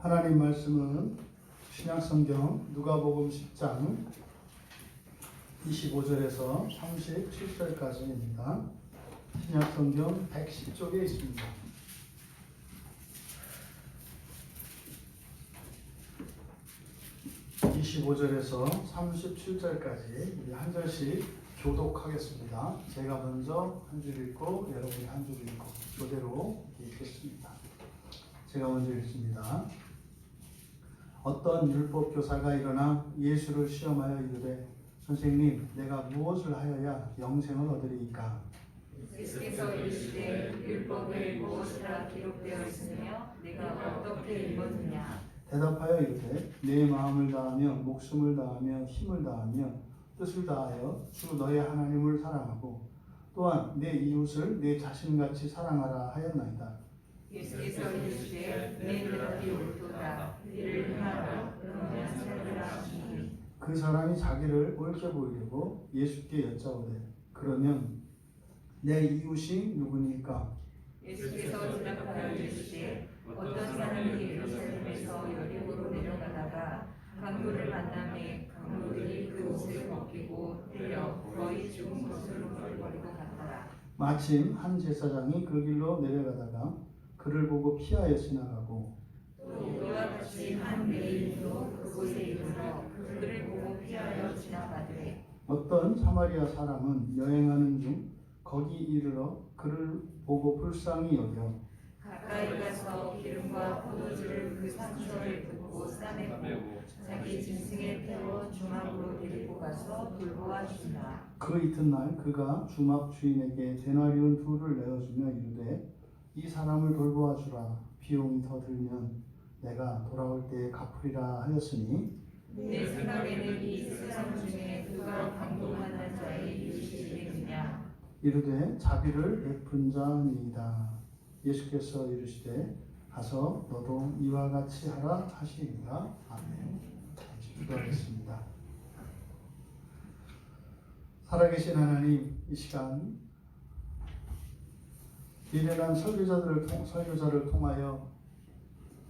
하나님 말씀은 신약성경 누가복음 10장 25절에서 37절까지입니다. 신약성경 110쪽에 있습니다. 25절에서 37절까지 우리 한 절씩 교독하겠습니다. 제가 먼저 한 줄 읽고 여러분이 한 줄 읽고 교대로 읽겠습니다. 제가 먼저 읽습니다. 어떤 율법 교사가 일어나 예수를 시험하여 이르되 선생님, 내가 무엇을 하여야 영생을 얻으리이까? 예수께서 이르시되 율법에 무엇이라 기록되어 있으며 내가 어떻게 읽었느냐? 대답하여 이르되 내 마음을 다하며 목숨을 다하며 힘을 다하며 뜻을 다하여 주 너의 하나님을 사랑하고 또한 내 이웃을 내 자신같이 사랑하라 하였나이다. 예수께서 이르시되 내 대답이 옳도다. 이를 행하라. 그러면 살리라 하시니. 그 사람이 자기를 옳게 보이려고 예수께 여짜오되 그러면 내 이웃이 누구니까? 예수께서 대답하여 이르시되 어떤 사람이 예루살렘에서 여리고로 내려가다가 강도를 만나매 강도들이 그 옷을 벗기고 때려 거의 죽은 것으로 버리고 갔더라. 마침 한 제사장이 그 길로 내려가다가 그를 보고 피하여 지나가고 또 이와 같이 한 레위인도 그곳에 이르러 그를 보고 피하여 지나가되 어떤 사마리아 사람은 여행하는 중 거기 이르러 그를 보고 불쌍히 여겨 가까이 가서 기름과 포도주를 그 상처를 붓고 싸매고 자기 짐승에 태워 주막으로 데리고 가서 돌보아 준다. 그 이튿날 그가 주막 주인에게 데나리온 둘을 내어주며 이르되 이 사람을 돌보아 주라. 비용이 더 들면 내가 돌아올 때에 갚으리라 하였으니 내 생각에는 이 세상 중에 누가 강도 만난 자의 이웃이 되느냐? 이르되 자비를 베푼 자니이다. 예수께서 이르시되 가서 너도 이와 같이 하라 하시니라. 아멘. 기도하겠습니다. 살아계신 하나님, 이 시간 미련한 설교자를 통하여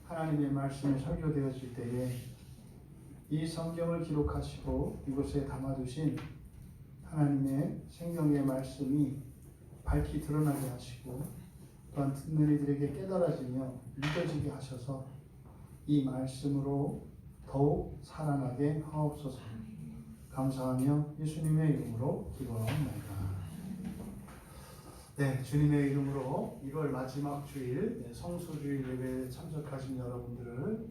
하나님의 말씀이 설교되어질 때에 이 성경을 기록하시고 이곳에 담아두신 하나님의 생명의 말씀이 밝히 드러나게 하시고 또한 듣는 이들에게 깨달아지며 믿어지게 하셔서 이 말씀으로 더욱 살아나게 하옵소서. 감사하며 예수님의 이름으로 기도하옵나이다. 네, 주님의 이름으로 1월 마지막 주일 성수주일 예배에 참석하신 여러분들을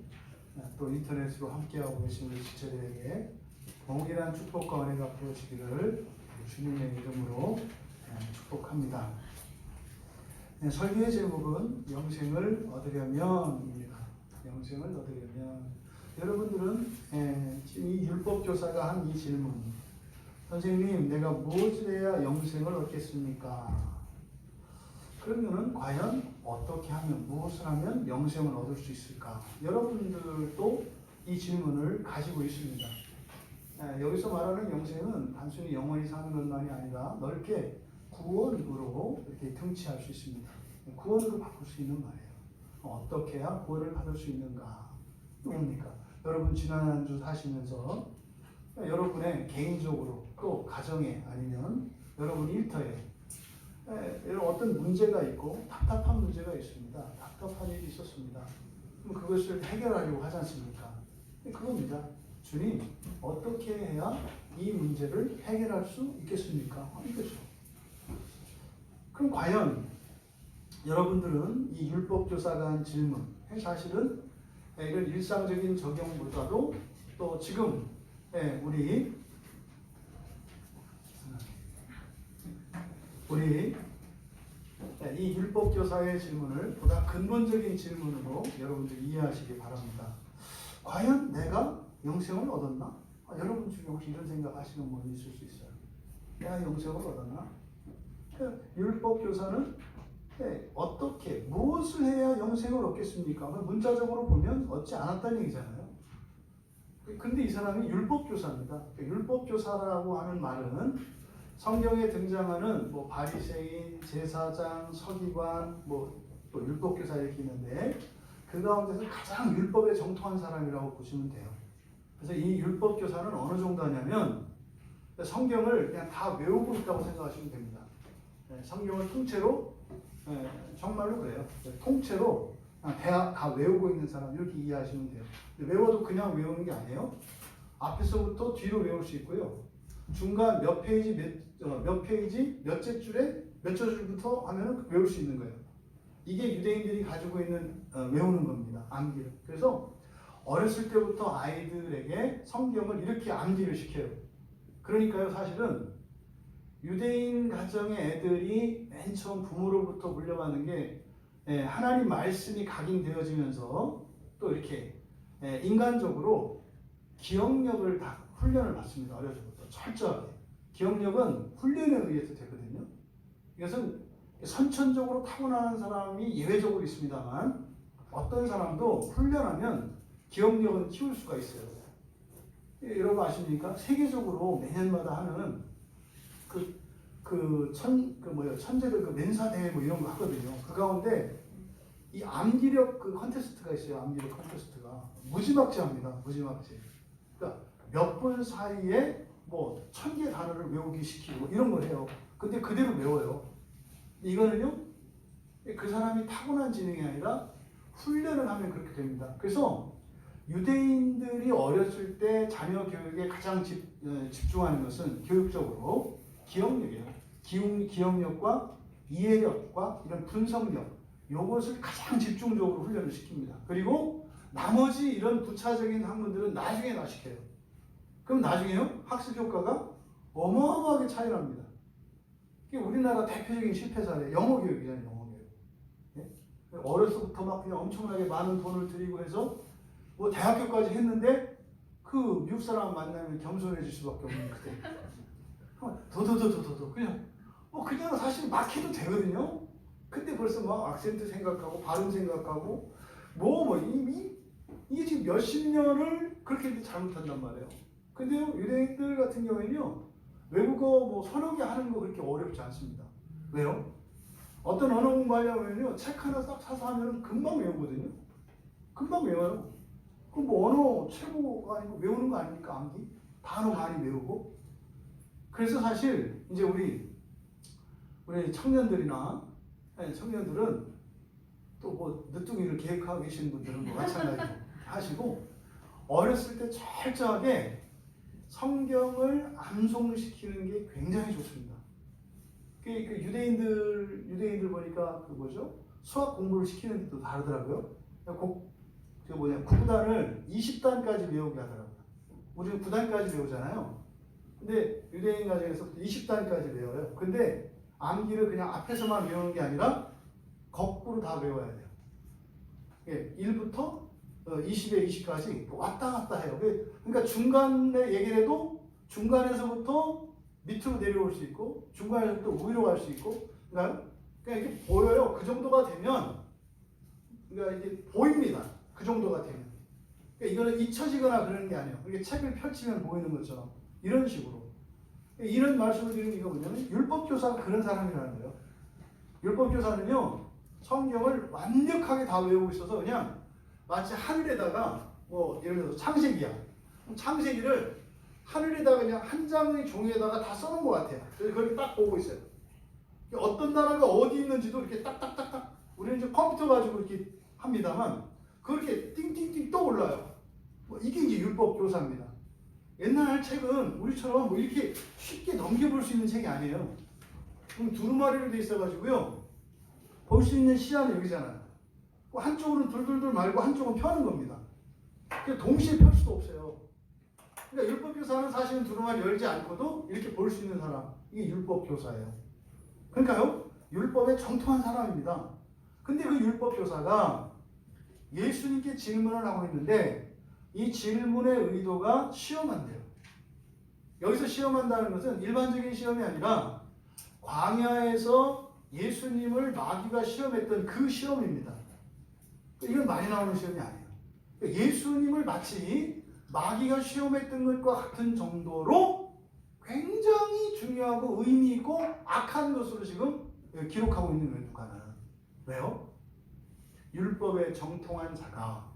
또 인터넷으로 함께하고 계신 우리 지체들에게 동일한 축복과 은혜가 부어지기를 주님의 이름으로 축복합니다. 네, 설교의 제목은 영생을 얻으려면입니다. 영생을 얻으려면 여러분들은 지금 이 율법교사가 한 이 질문, 선생님, 내가 무엇을 해야 영생을 얻겠습니까? 그러면은 과연 어떻게 하면, 무엇을 하면 영생을 얻을 수 있을까? 여러분들도 이 질문을 가지고 있습니다. 여기서 말하는 영생은 단순히 영원히 사는 것만이 아니라 넓게 구원으로 이렇게 등치할 수 있습니다. 구원으로 바꿀 수 있는 말이에요. 어떻게 해야 구원을 받을 수 있는가? 뭡니까? 여러분 지난 한 주 사시면서 여러분의 개인적으로 또 가정에 아니면 여러분 일터에 어떤 문제가 있고 답답한 문제가 있습니다. 답답한 일이 있었습니다. 그럼 그것을 해결하려고 하지 않습니까? 그겁니다. 주님, 어떻게 해야 이 문제를 해결할 수 있겠습니까? 이거죠. 그럼 과연 여러분들은 이 율법교사가 한 질문, 사실은 이런 일상적인 적용보다도 또 지금 우리 이 율법교사의 질문을 보다 근본적인 질문으로 여러분들 이해하시기 바랍니다. 과연 내가 영생을 얻었나? 여러분 중에 혹시 이런 생각하시는 분이 있을 수 있어요. 내가 영생을 얻었나? 율법교사는 어떻게, 무엇을 해야 영생을 얻겠습니까? 문자적으로 보면 얻지 않았다는 얘기잖아요. 근데 이 사람이 율법교사입니다. 율법교사라고 하는 말은 성경에 등장하는 바리새인, 제사장, 서기관, 또 율법교사 이렇게 있는데 그 가운데서 가장 율법에 정통한 사람이라고 보시면 돼요. 그래서 이 율법 교사는 어느 정도 하냐면 성경을 그냥 다 외우고 있다고 생각하시면 됩니다. 성경을 통째로 정말로 그래요. 통째로 그냥 다 외우고 있는 사람 이렇게 이해하시면 돼요. 외워도 그냥 외우는 게 아니에요. 앞에서부터 뒤로 외울 수 있고요. 중간 몇 페이지 몇 페이지 몇째 줄에 몇째 줄부터 하면은 외울 수 있는 거예요. 이게 유대인들이 가지고 있는 외우는 겁니다. 암기를. 그래서 어렸을 때부터 아이들에게 성경을 이렇게 암기를 시켜요. 그러니까요, 사실은 유대인 가정의 애들이 맨 처음 부모로부터 물려받는 게 하나님 말씀이 각인되어지면서 또 이렇게 인간적으로 기억력을 다 훈련을 받습니다. 어려서부터 철저하게. 기억력은 훈련에 의해서 되거든요. 이것은 선천적으로 타고나는 사람이 예외적으로 있습니다만 어떤 사람도 훈련하면 기억력은 키울 수가 있어요. 여러분 아십니까? 세계적으로 매년마다 하는 천재들 그 멘사 대회 뭐 이런 거 하거든요. 그 가운데 이 암기력 그 컨테스트가 있어요. 암기력 컨테스트가 무지막지합니다. 무지막지. 그러니까 몇 분 사이에 뭐 1000개 단어를 외우기 시키고 이런 걸 해요. 근데 그대로 외워요. 이거는요, 그 사람이 타고난 지능이 아니라 훈련을 하면 그렇게 됩니다. 그래서 유대인들이 어렸을 때 자녀 교육에 가장 집중하는 것은 교육적으로 기억력이에요. 기억력과 이해력과 이런 분석력, 이것을 가장 집중적으로 훈련을 시킵니다. 그리고 나머지 이런 부차적인 학문들은 나중에 다 시켜요. 그럼 나중에요, 학습 효과가 어마어마하게 차이 납니다. 우리나라 대표적인 실패 사례, 영어 교육이잖아요. 영어 교육. 예? 어려서부터 막 그냥 엄청나게 많은 돈을 들이고 해서 뭐 대학교까지 했는데 그 미국 사람 만나면 겸손해질 수밖에 없는 그때. 더더더더더 그냥 사실 막 해도 되거든요. 근데 벌써 막 악센트 생각하고 발음 생각하고 이게 지금 몇십 년을 그렇게 잘못한단 말이에요. 근데요, 유대인들 같은 경우에는요, 외국어 뭐 서너 개 하는 거 그렇게 어렵지 않습니다. 왜요? 어떤 언어 공부하려면요, 책 하나 싹 사서 하면 금방 외우거든요. 금방 외워요. 그럼 뭐 언어 최고가 아니고 외우는 거 아닙니까? 암기? 단어 많이 외우고. 그래서 사실 이제 우리 청년들이나 청년들은 또 뭐 늦둥이를 계획하고 계시는 분들은 뭐 마찬가지로 하시고 어렸을 때 철저하게 성경을 암송시키는 게 굉장히 좋습니다. 그 유대인들 보니까 수학 공부를 시키는 데도 다르더라고요. 구구단을 20단까지 외우게 하더라고요. 우리는 9단까지 외우잖아요. 근데 유대인 가정에서 20단까지 외워요. 근데 암기를 그냥 앞에서만 외우는 게 아니라 거꾸로 다 외워야 돼요. 1부터 20에 20까지 왔다 갔다 해요. 그러니까 중간에 얘기를 해도 중간에서부터 밑으로 내려올 수 있고 중간에서부터 위로 갈 수 있고 그러니까 이렇게 보여요. 그 정도가 되면 그러니까 이게 보입니다. 그 정도가 되면. 그러니까 이거는 잊혀지거나 그러는 게 아니에요. 이게 책을 펼치면 보이는 것처럼 이런 식으로. 이런 말씀을 드리는 이유가 뭐냐면 율법교사가 그런 사람이라는 거예요. 율법교사는요, 성경을 완벽하게 다 외우고 있어서 그냥 마치 하늘에다가 예를 들어서 창세기야. 창세기를 하늘에다가 그냥 한 장의 종이에다가 다 써놓은 것 같아요. 그래서 그걸 딱 보고 있어요. 어떤 나라가 어디 있는지도 이렇게 딱딱딱딱 우리는 이제 컴퓨터 가지고 이렇게 합니다만 그렇게 띵띵띵 떠올라요. 이게 이제 율법교사입니다. 옛날 책은 우리처럼 이렇게 쉽게 넘겨볼 수 있는 책이 아니에요. 두루마리로 돼 있어가지고요. 볼 수 있는 시야는 여기잖아요. 한쪽으로는 둘둘둘 말고 한쪽은 펴는 겁니다. 동시에 펼 수도 없어요. 그러니까 율법교사는 사실은 두루마리 열지 않고도 이렇게 볼 수 있는 사람. 이게 율법교사예요. 그러니까요, 율법에 정통한 사람입니다. 근데 그 율법교사가 예수님께 질문을 하고 있는데 이 질문의 의도가 시험한대요. 여기서 시험한다는 것은 일반적인 시험이 아니라 광야에서 예수님을 마귀가 시험했던 그 시험입니다. 이건 많이 나오는 시험이 아니에요. 예수님을 마치 마귀가 시험했던 것과 같은 정도로 굉장히 중요하고 의미 있고 악한 것으로 지금 기록하고 있는 거예요, 누가는. 왜요? 율법에 정통한 자가,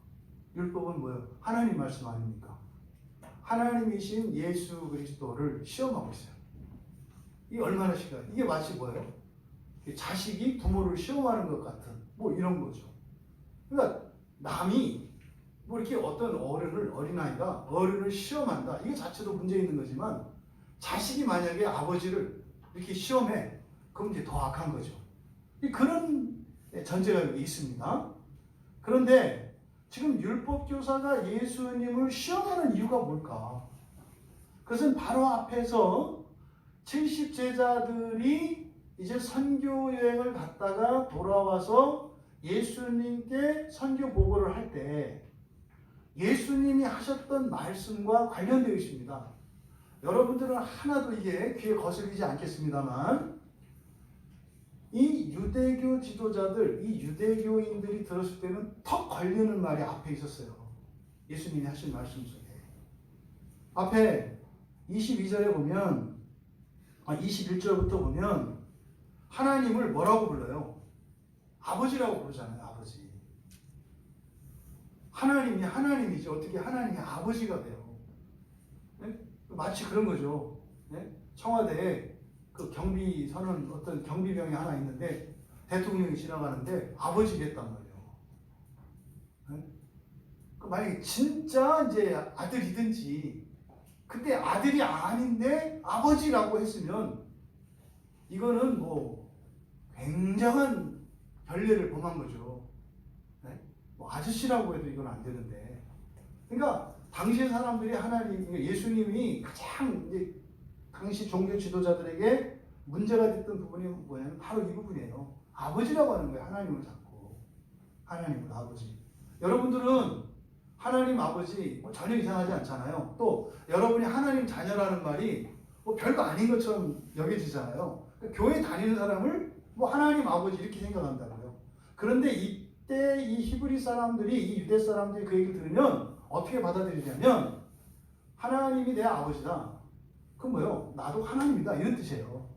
율법은 뭐예요? 하나님 말씀 아닙니까? 하나님이신 예수 그리스도를 시험하고 있어요. 이게 얼마나 심해요? 이게 마치 뭐예요? 자식이 부모를 시험하는 것 같은 뭐 이런 거죠. 그러니까 남이 뭐 이렇게 어떤 어린아이가 어른을 시험한다. 이게 자체도 문제 있는 거지만 자식이 만약에 아버지를 이렇게 시험해. 그럼 이제 더 악한 거죠. 그런 전제가 여기 있습니다. 그런데 지금 율법교사가 예수님을 시험하는 이유가 뭘까? 그것은 바로 앞에서 70제자들이 이제 선교 여행을 갔다가 돌아와서 예수님께 선교 보고를 할 때 예수님이 하셨던 말씀과 관련되어 있습니다. 여러분들은 하나도 이게 귀에 거슬리지 않겠습니다만 이 유대교 지도자들, 이 유대교인들이 들었을 때는 턱 걸리는 말이 앞에 있었어요. 예수님이 하신 말씀 속에. 앞에 22절에 보면 21절부터 보면 하나님을 뭐라고 불러요? 아버지라고 부르잖아요. 아버지. 하나님이 하나님이지 어떻게 하나님이 아버지가 돼요? 네? 마치 그런 거죠. 네? 청와대에 그 경비선은 어떤 경비병이 하나 있는데 대통령이 지나가는데 아버지 됐단 말이에요. 네? 그 만약에 진짜 이제 아들이든지 근데 아들이 아닌데 아버지라고 했으면 이거는 뭐 굉장한 결례를 범한 거죠. 네? 뭐 아저씨라고 해도 이건 안 되는데. 그러니까 당시의 사람들이 하나님, 예수님이 가장 이제 당시 종교 지도자들에게 문제가 됐던 부분이 뭐냐면 바로 이 부분이에요. 아버지라고 하는 거예요. 하나님을 잡고. 하나님을 아버지. 여러분들은 하나님 아버지 뭐 전혀 이상하지 않잖아요. 또 여러분이 하나님 자녀라는 말이 뭐 별거 아닌 것처럼 여겨지잖아요. 그러니까 교회 다니는 사람을 뭐 하나님 아버지 이렇게 생각한다고요. 그런데 이때 이 히브리 사람들이 이 유대 사람들이 그 얘기를 들으면 어떻게 받아들이냐면 하나님이 내 아버지다. 그럼 뭐요? 나도 하나님이다. 이런 뜻이에요.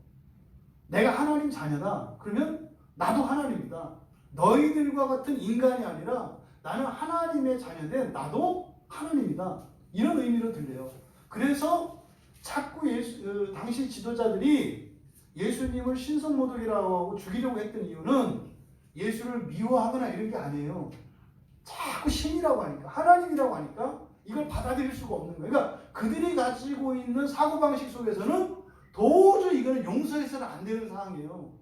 내가 하나님 자녀다. 그러면 나도 하나님이다. 너희들과 같은 인간이 아니라 나는 하나님의 자녀된 나도 하나님이다. 이런 의미로 들려요. 그래서 자꾸 당시 지도자들이 예수님을 신성모독이라고 하고 죽이려고 했던 이유는 예수를 미워하거나 이런 게 아니에요. 자꾸 신이라고 하니까, 하나님이라고 하니까 이걸 받아들일 수가 없는 거예요. 그러니까 그들이 가지고 있는 사고방식 속에서는 도저히 이거는 용서해서는 안 되는 상황이에요.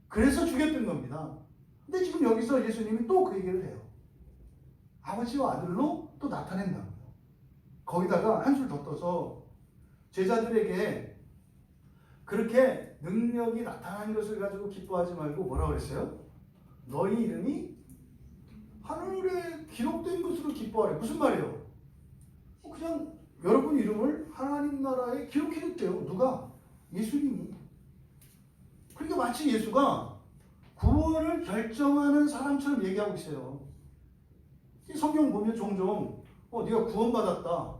그래서 죽였던 겁니다. 근데 지금 여기서 예수님이 또 그 얘기를 해요. 아버지와 아들로 또 나타낸다고요. 거기다가 한술 더 떠서 제자들에게 그렇게 능력이 나타난 것을 가지고 기뻐하지 말고 뭐라고 그랬어요? 너희 이름이 하늘에 기록된 것으로 기뻐하래. 무슨 말이에요? 그냥 여러분 이름을 하나님 나라에 기록해줬대요. 누가? 예수님이. 그러니까 마치 예수가 구원을 결정하는 사람처럼 얘기하고 있어요. 성경 보면 종종 네가 구원받았다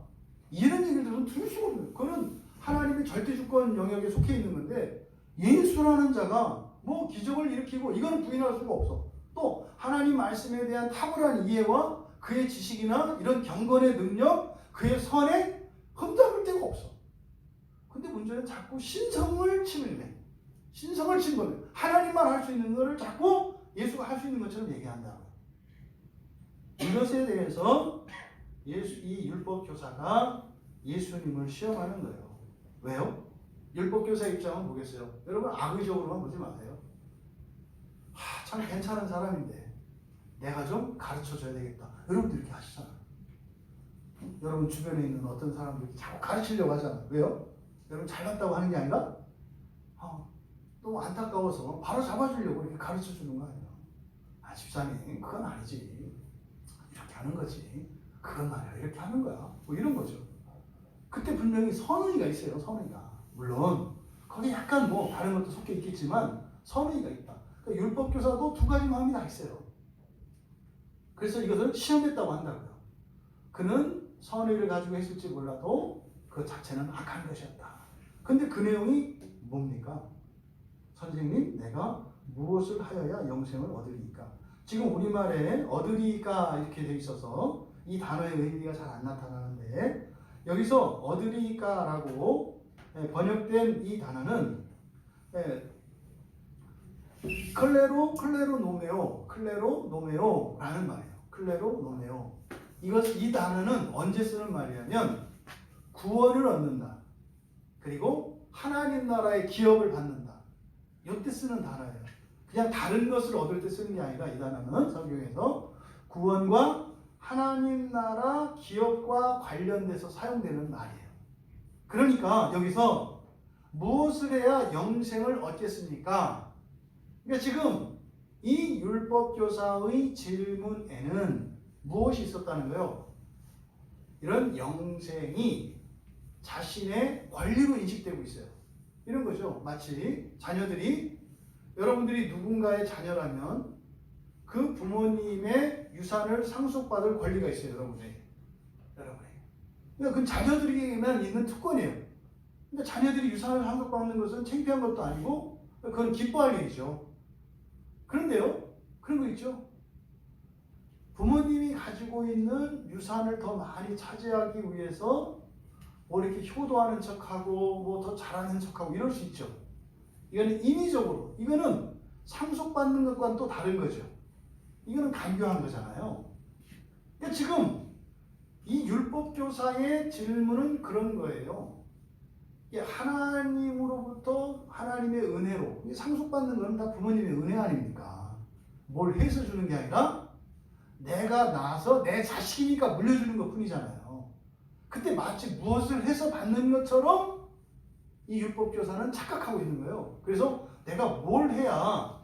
이런 얘기를 들으면 들을 수가 없어요. 그거는 하나님의 절대주권 영역에 속해 있는 건데 예수라는 자가 뭐 기적을 일으키고 이거는 부인할 수가 없어. 또 하나님 말씀에 대한 탁월한 이해와 그의 지식이나 이런 경건의 능력, 그의 선에 흠잡을 데가 없어. 근데 문제는 자꾸 신성을 침해내. 신성을 침범해. 하나님만 할 수 있는 것을 자꾸 예수가 할 수 있는 것처럼 얘기한다. 이것에 대해서 이 율법 교사가 예수님을 시험하는 거예요. 왜요? 율법 교사 입장은 뭐겠어요? 여러분 악의적으로만 보지 마세요. 참 괜찮은 사람인데 내가 좀 가르쳐 줘야 되겠다. 여러분들 이렇게 하시잖아요. 여러분 주변에 있는 어떤 사람들이 자꾸 가르치려고 하잖아요. 왜요? 여러분 잘났다고 하는 게 아니라 너무 안타까워서 바로 잡아주려고 이렇게 가르쳐 주는 거 아니에요. 집사님 그건 아니지. 이렇게 하는 거지. 그건 말이야. 이렇게 하는 거야. 뭐 이런 거죠. 그때 분명히 선의가 있어요. 선의가. 물론 거기 약간 뭐 다른 것도 섞여 있겠지만 선의가 있다. 그러니까 율법 교사도 두 가지 마음이 다 있어요. 그래서 이것을 시험했다고 한다고요. 그는 선의를 가지고 했을지 몰라도 그 자체는 악한 것이었다. 근데 그 내용이 뭡니까? 선생님, 내가 무엇을 하여야 영생을 얻으리까? 지금 우리말에 얻으리가 이렇게 돼 있어서 이 단어의 의미가 잘 안 나타나는데 여기서 얻으리가라고 번역된 이 단어는 클레로노메오라는 말이에요. 클레로노메오. 이 단어는 언제 쓰는 말이냐면 구원을 얻는다. 그리고 하나님 나라의 기업을 받는다. 이때 쓰는 단어예요. 그냥 다른 것을 얻을 때 쓰는 게 아니라 이 단어는 성경에서 구원과 하나님 나라 기업과 관련돼서 사용되는 말이에요. 그러니까 여기서 무엇을 해야 영생을 얻겠습니까? 그러니까 지금 이 율법교사의 질문에는 무엇이 있었다는 거예요? 이런 영생이 자신의 권리로 인식되고 있어요. 이런 거죠. 마치 자녀들이 여러분들이 누군가의 자녀라면 그 부모님의 유산을 상속받을 권리가 있어요. 여러분에게. 그러니까 그 자녀들에게만 있는 특권이에요. 그러니까 자녀들이 유산을 상속받는 것은 창피한 것도 아니고 그건 기뻐할 일이죠. 그런데요. 그런 거 있죠. 부모님이 가지고 있는 유산을 더 많이 차지하기 위해서 뭐 이렇게 효도하는 척하고 뭐 더 잘하는 척하고 이럴 수 있죠. 이거는 인위적으로, 이거는 상속받는 것과는 또 다른 거죠. 이거는 간교한 거잖아요. 그러니까 지금 이 율법교사의 질문은 그런 거예요. 하나님으로부터 하나님의 은혜로, 상속받는 건 다 부모님의 은혜 아닙니까? 뭘 해서 주는 게 아니라 내가 낳아서 내 자식이니까 물려주는 것 뿐이잖아요. 그때 마치 무엇을 해서 받는 것처럼 이 율법교사는 착각하고 있는 거예요. 그래서 내가 뭘 해야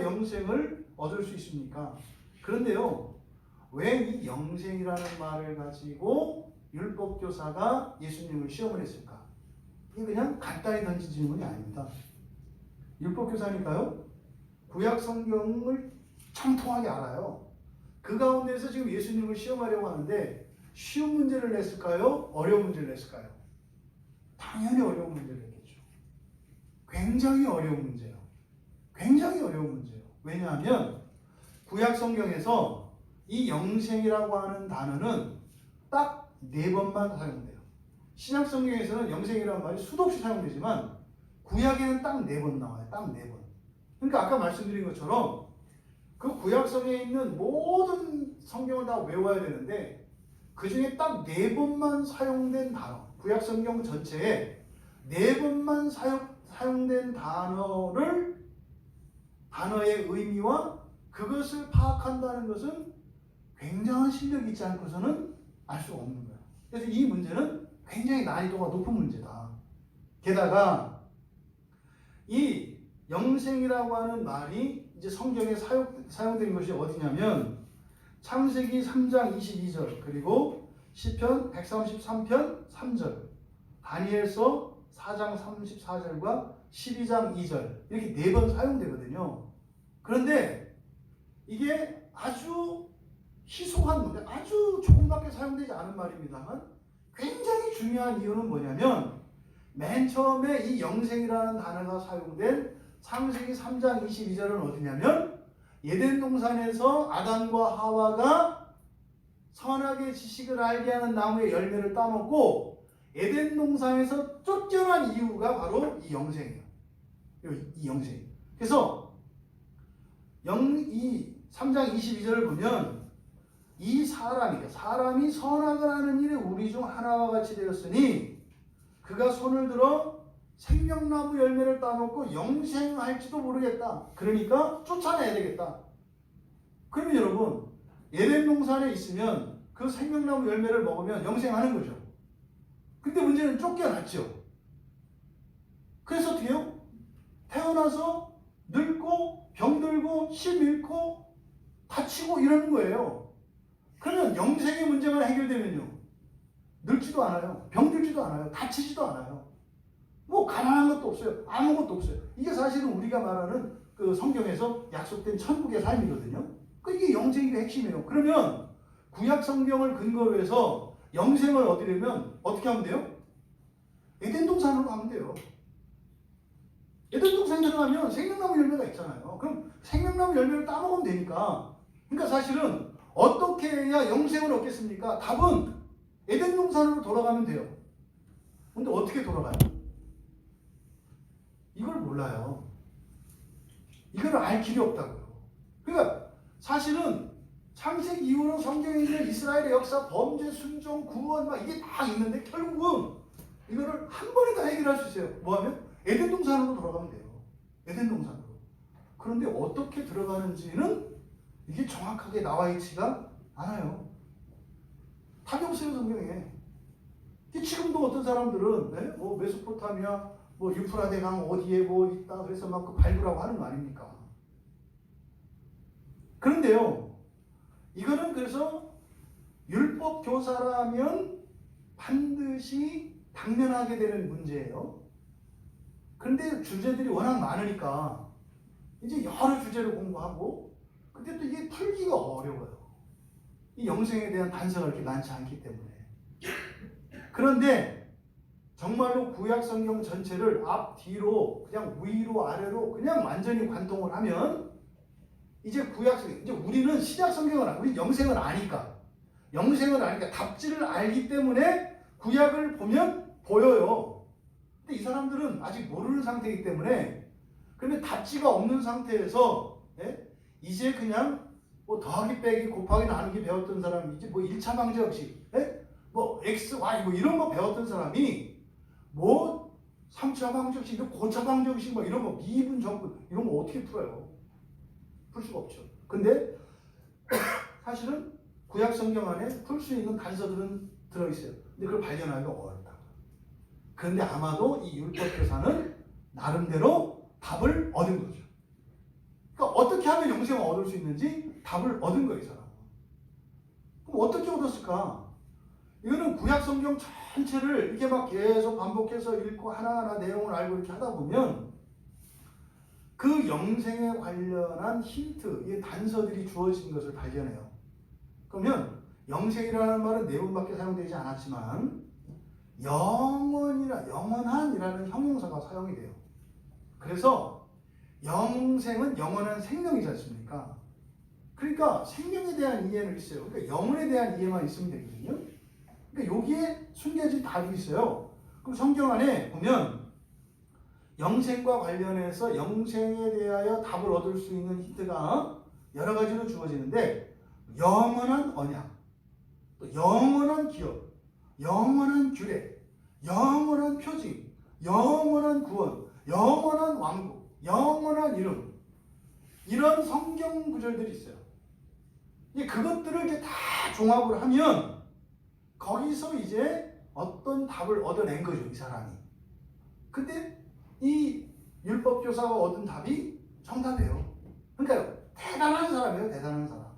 영생을 얻을 수 있습니까? 그런데요, 왜 이 영생이라는 말을 가지고 율법교사가 예수님을 시험을 했을까? 이게 그냥 간단히 던진 질문이 아닙니다. 율법교사니까요, 구약 성경을 청통하게 알아요. 그 가운데서 지금 예수님을 시험하려고 하는데 쉬운 문제를 냈을까요? 어려운 문제를 냈을까요? 당연히 어려운 문제를 냈겠죠. 굉장히 어려운 문제예요. 굉장히 어려운 문제예요. 왜냐하면 구약 성경에서 이 영생이라고 하는 단어는 딱 4번만 사용돼요. 신약 성경에서는 영생이라는 말이 수도 없이 사용되지만 구약에는 딱 4번 나와요. 딱 4번. 그러니까 아까 말씀드린 것처럼 그 구약성에 있는 모든 성경을 다 외워야 되는데 그 중에 딱 4번만 사용된 단어, 구약성경 전체에 4번만 사용된 단어의 의미와 그것을 파악한다는 것은 굉장한 실력이 있지 않고서는 알 수가 없는 거예요. 그래서 이 문제는 굉장히 난이도가 높은 문제다. 게다가 이 영생이라고 하는 말이 이제 성경에 사용된 것이 어디냐면 창세기 3장 22절 그리고 시편 133편 3절 다니엘서 4장 34절과 12장 2절 이렇게 4번 사용되거든요. 그런데 이게 아주 희소한 문제, 아주 조금밖에 사용되지 않은 말입니다만 굉장히 중요한 이유는 뭐냐면 맨 처음에 이 영생이라는 단어가 사용된 창세기 3장 22절은 어디냐면 에덴 동산에서 아담과 하와가 선악의 지식을 알게 하는 나무의 열매를 따먹고 에덴 동산에서 쫓겨난 이유가 바로 이 영생이에요. 이 영생. 그래서 이 3장 22절을 보면 이 사람이 선악을 하는 일에 우리 중 하나와 같이 되었으니 그가 손을 들어 생명나무 열매를 따먹고 영생할지도 모르겠다. 그러니까 쫓아내야 되겠다. 그러면 여러분 에덴 동산에 있으면 그 생명나무 열매를 먹으면 영생하는 거죠. 근데 문제는 쫓겨났죠. 그래서 어떻게 해요? 태어나서 늙고 병들고 심 잃고 다치고 이러는 거예요. 그러면 영생의 문제만 해결되면요, 늙지도 않아요, 병들지도 않아요, 다치지도 않아요. 뭐 가난한 것도 없어요. 아무것도 없어요. 이게 사실은 우리가 말하는 그 성경에서 약속된 천국의 삶이거든요. 이게 영생의 핵심이에요. 그러면 구약 성경을 근거로 해서 영생을 얻으려면 어떻게 하면 돼요? 에덴 동산으로 가면 돼요. 에덴 동산에 들어가면 생명나무 열매가 있잖아요. 그럼 생명나무 열매를 따먹으면 되니까. 그러니까 사실은 어떻게 해야 영생을 얻겠습니까? 답은 에덴 동산으로 돌아가면 돼요. 근데 어떻게 돌아가요? 이걸 몰라요. 이걸 알 길이 없다고요. 그러니까 사실은 창세기 이후로 성경에 있는 이스라엘의 역사, 범죄, 순종, 구원 막 이게 다 있는데 결국은 이거를 한 번에 다 해결할 수 있어요. 뭐하면? 에덴 동산으로 돌아가면 돼요. 에덴 동산으로. 그런데 어떻게 들어가는지는 이게 정확하게 나와 있지가 않아요. 답이 없어요, 성경에. 지금도 어떤 사람들은 뭐 메소포타미아, 뭐 유프라데 강 어디에 뭐 있다 그래서 막 그 발굴하고 하는 거 아닙니까? 그런데요, 이거는 그래서 율법 교사라면 반드시 당면하게 되는 문제예요. 그런데 주제들이 워낙 많으니까 이제 여러 주제를 공부하고 근데 또 이게 풀기가 어려워요. 이 영생에 대한 단서가 이렇게 많지 않기 때문에. 그런데 정말로 구약 성경 전체를 앞, 뒤로, 그냥 위로, 아래로 그냥 완전히 관통을 하면 이제 구약 성경, 이제 우리는 신약 성경을, 우리 영생을 아니까. 영생을 아니까 답지를 알기 때문에 구약을 보면 보여요. 근데 이 사람들은 아직 모르는 상태이기 때문에 그러면 답지가 없는 상태에서 이제 그냥 뭐 더하기 빼기 곱하기 나누기 배웠던 사람이 이제 뭐 1차 방정식 뭐 x, y 뭐 이런 거 배웠던 사람이 뭐 3차 방정식, 고차 방정식 뭐 이런 거 미분 정분 이런 거 어떻게 풀어요? 풀 수가 없죠. 근데 사실은 구약 성경 안에 풀 수 있는 단서들은 들어있어요. 근데 그걸 발견하기가 어렵다. 그런데 아마도 이 율법 교사는 나름대로 답을 얻은 거죠. 그러니까 어떻게 하면 영생을 얻을 수 있는지 답을 얻은 거예요, 이 사람은. 그럼 어떻게 얻었을까? 이거는 구약 성경 전체를 이렇게 막 계속 반복해서 읽고 하나하나 내용을 알고 이렇게 하다 보면 그 영생에 관련한 힌트, 이 단서들이 주어진 것을 발견해요. 그러면 영생이라는 말은 네 번밖에 사용되지 않았지만 영원한이라는 형용사가 사용이 돼요. 그래서 영생은 영원한 생명이지 않습니까? 그러니까 생명에 대한 이해는 있어요. 그러니까 영혼에 대한 이해만 있으면 되거든요. 그러니까 여기에 숨겨진 답이 있어요. 그럼 성경 안에 보면 영생과 관련해서 영생에 대하여 답을 얻을 수 있는 힌트가 여러 가지로 주어지는데 영원한 언약, 또 영원한 기업, 영원한 규례, 영원한 표징, 영원한 구원, 영원한 왕국, 영원한 이름 이런 성경 구절들이 있어요. 이제 그것들을 이제 다 종합을 하면 거기서 이제 어떤 답을 얻어낸 거죠, 이 사람이. 근데 이 율법 교사가 얻은 답이 정답이에요. 그러니까 대단한 사람이에요, 대단한 사람.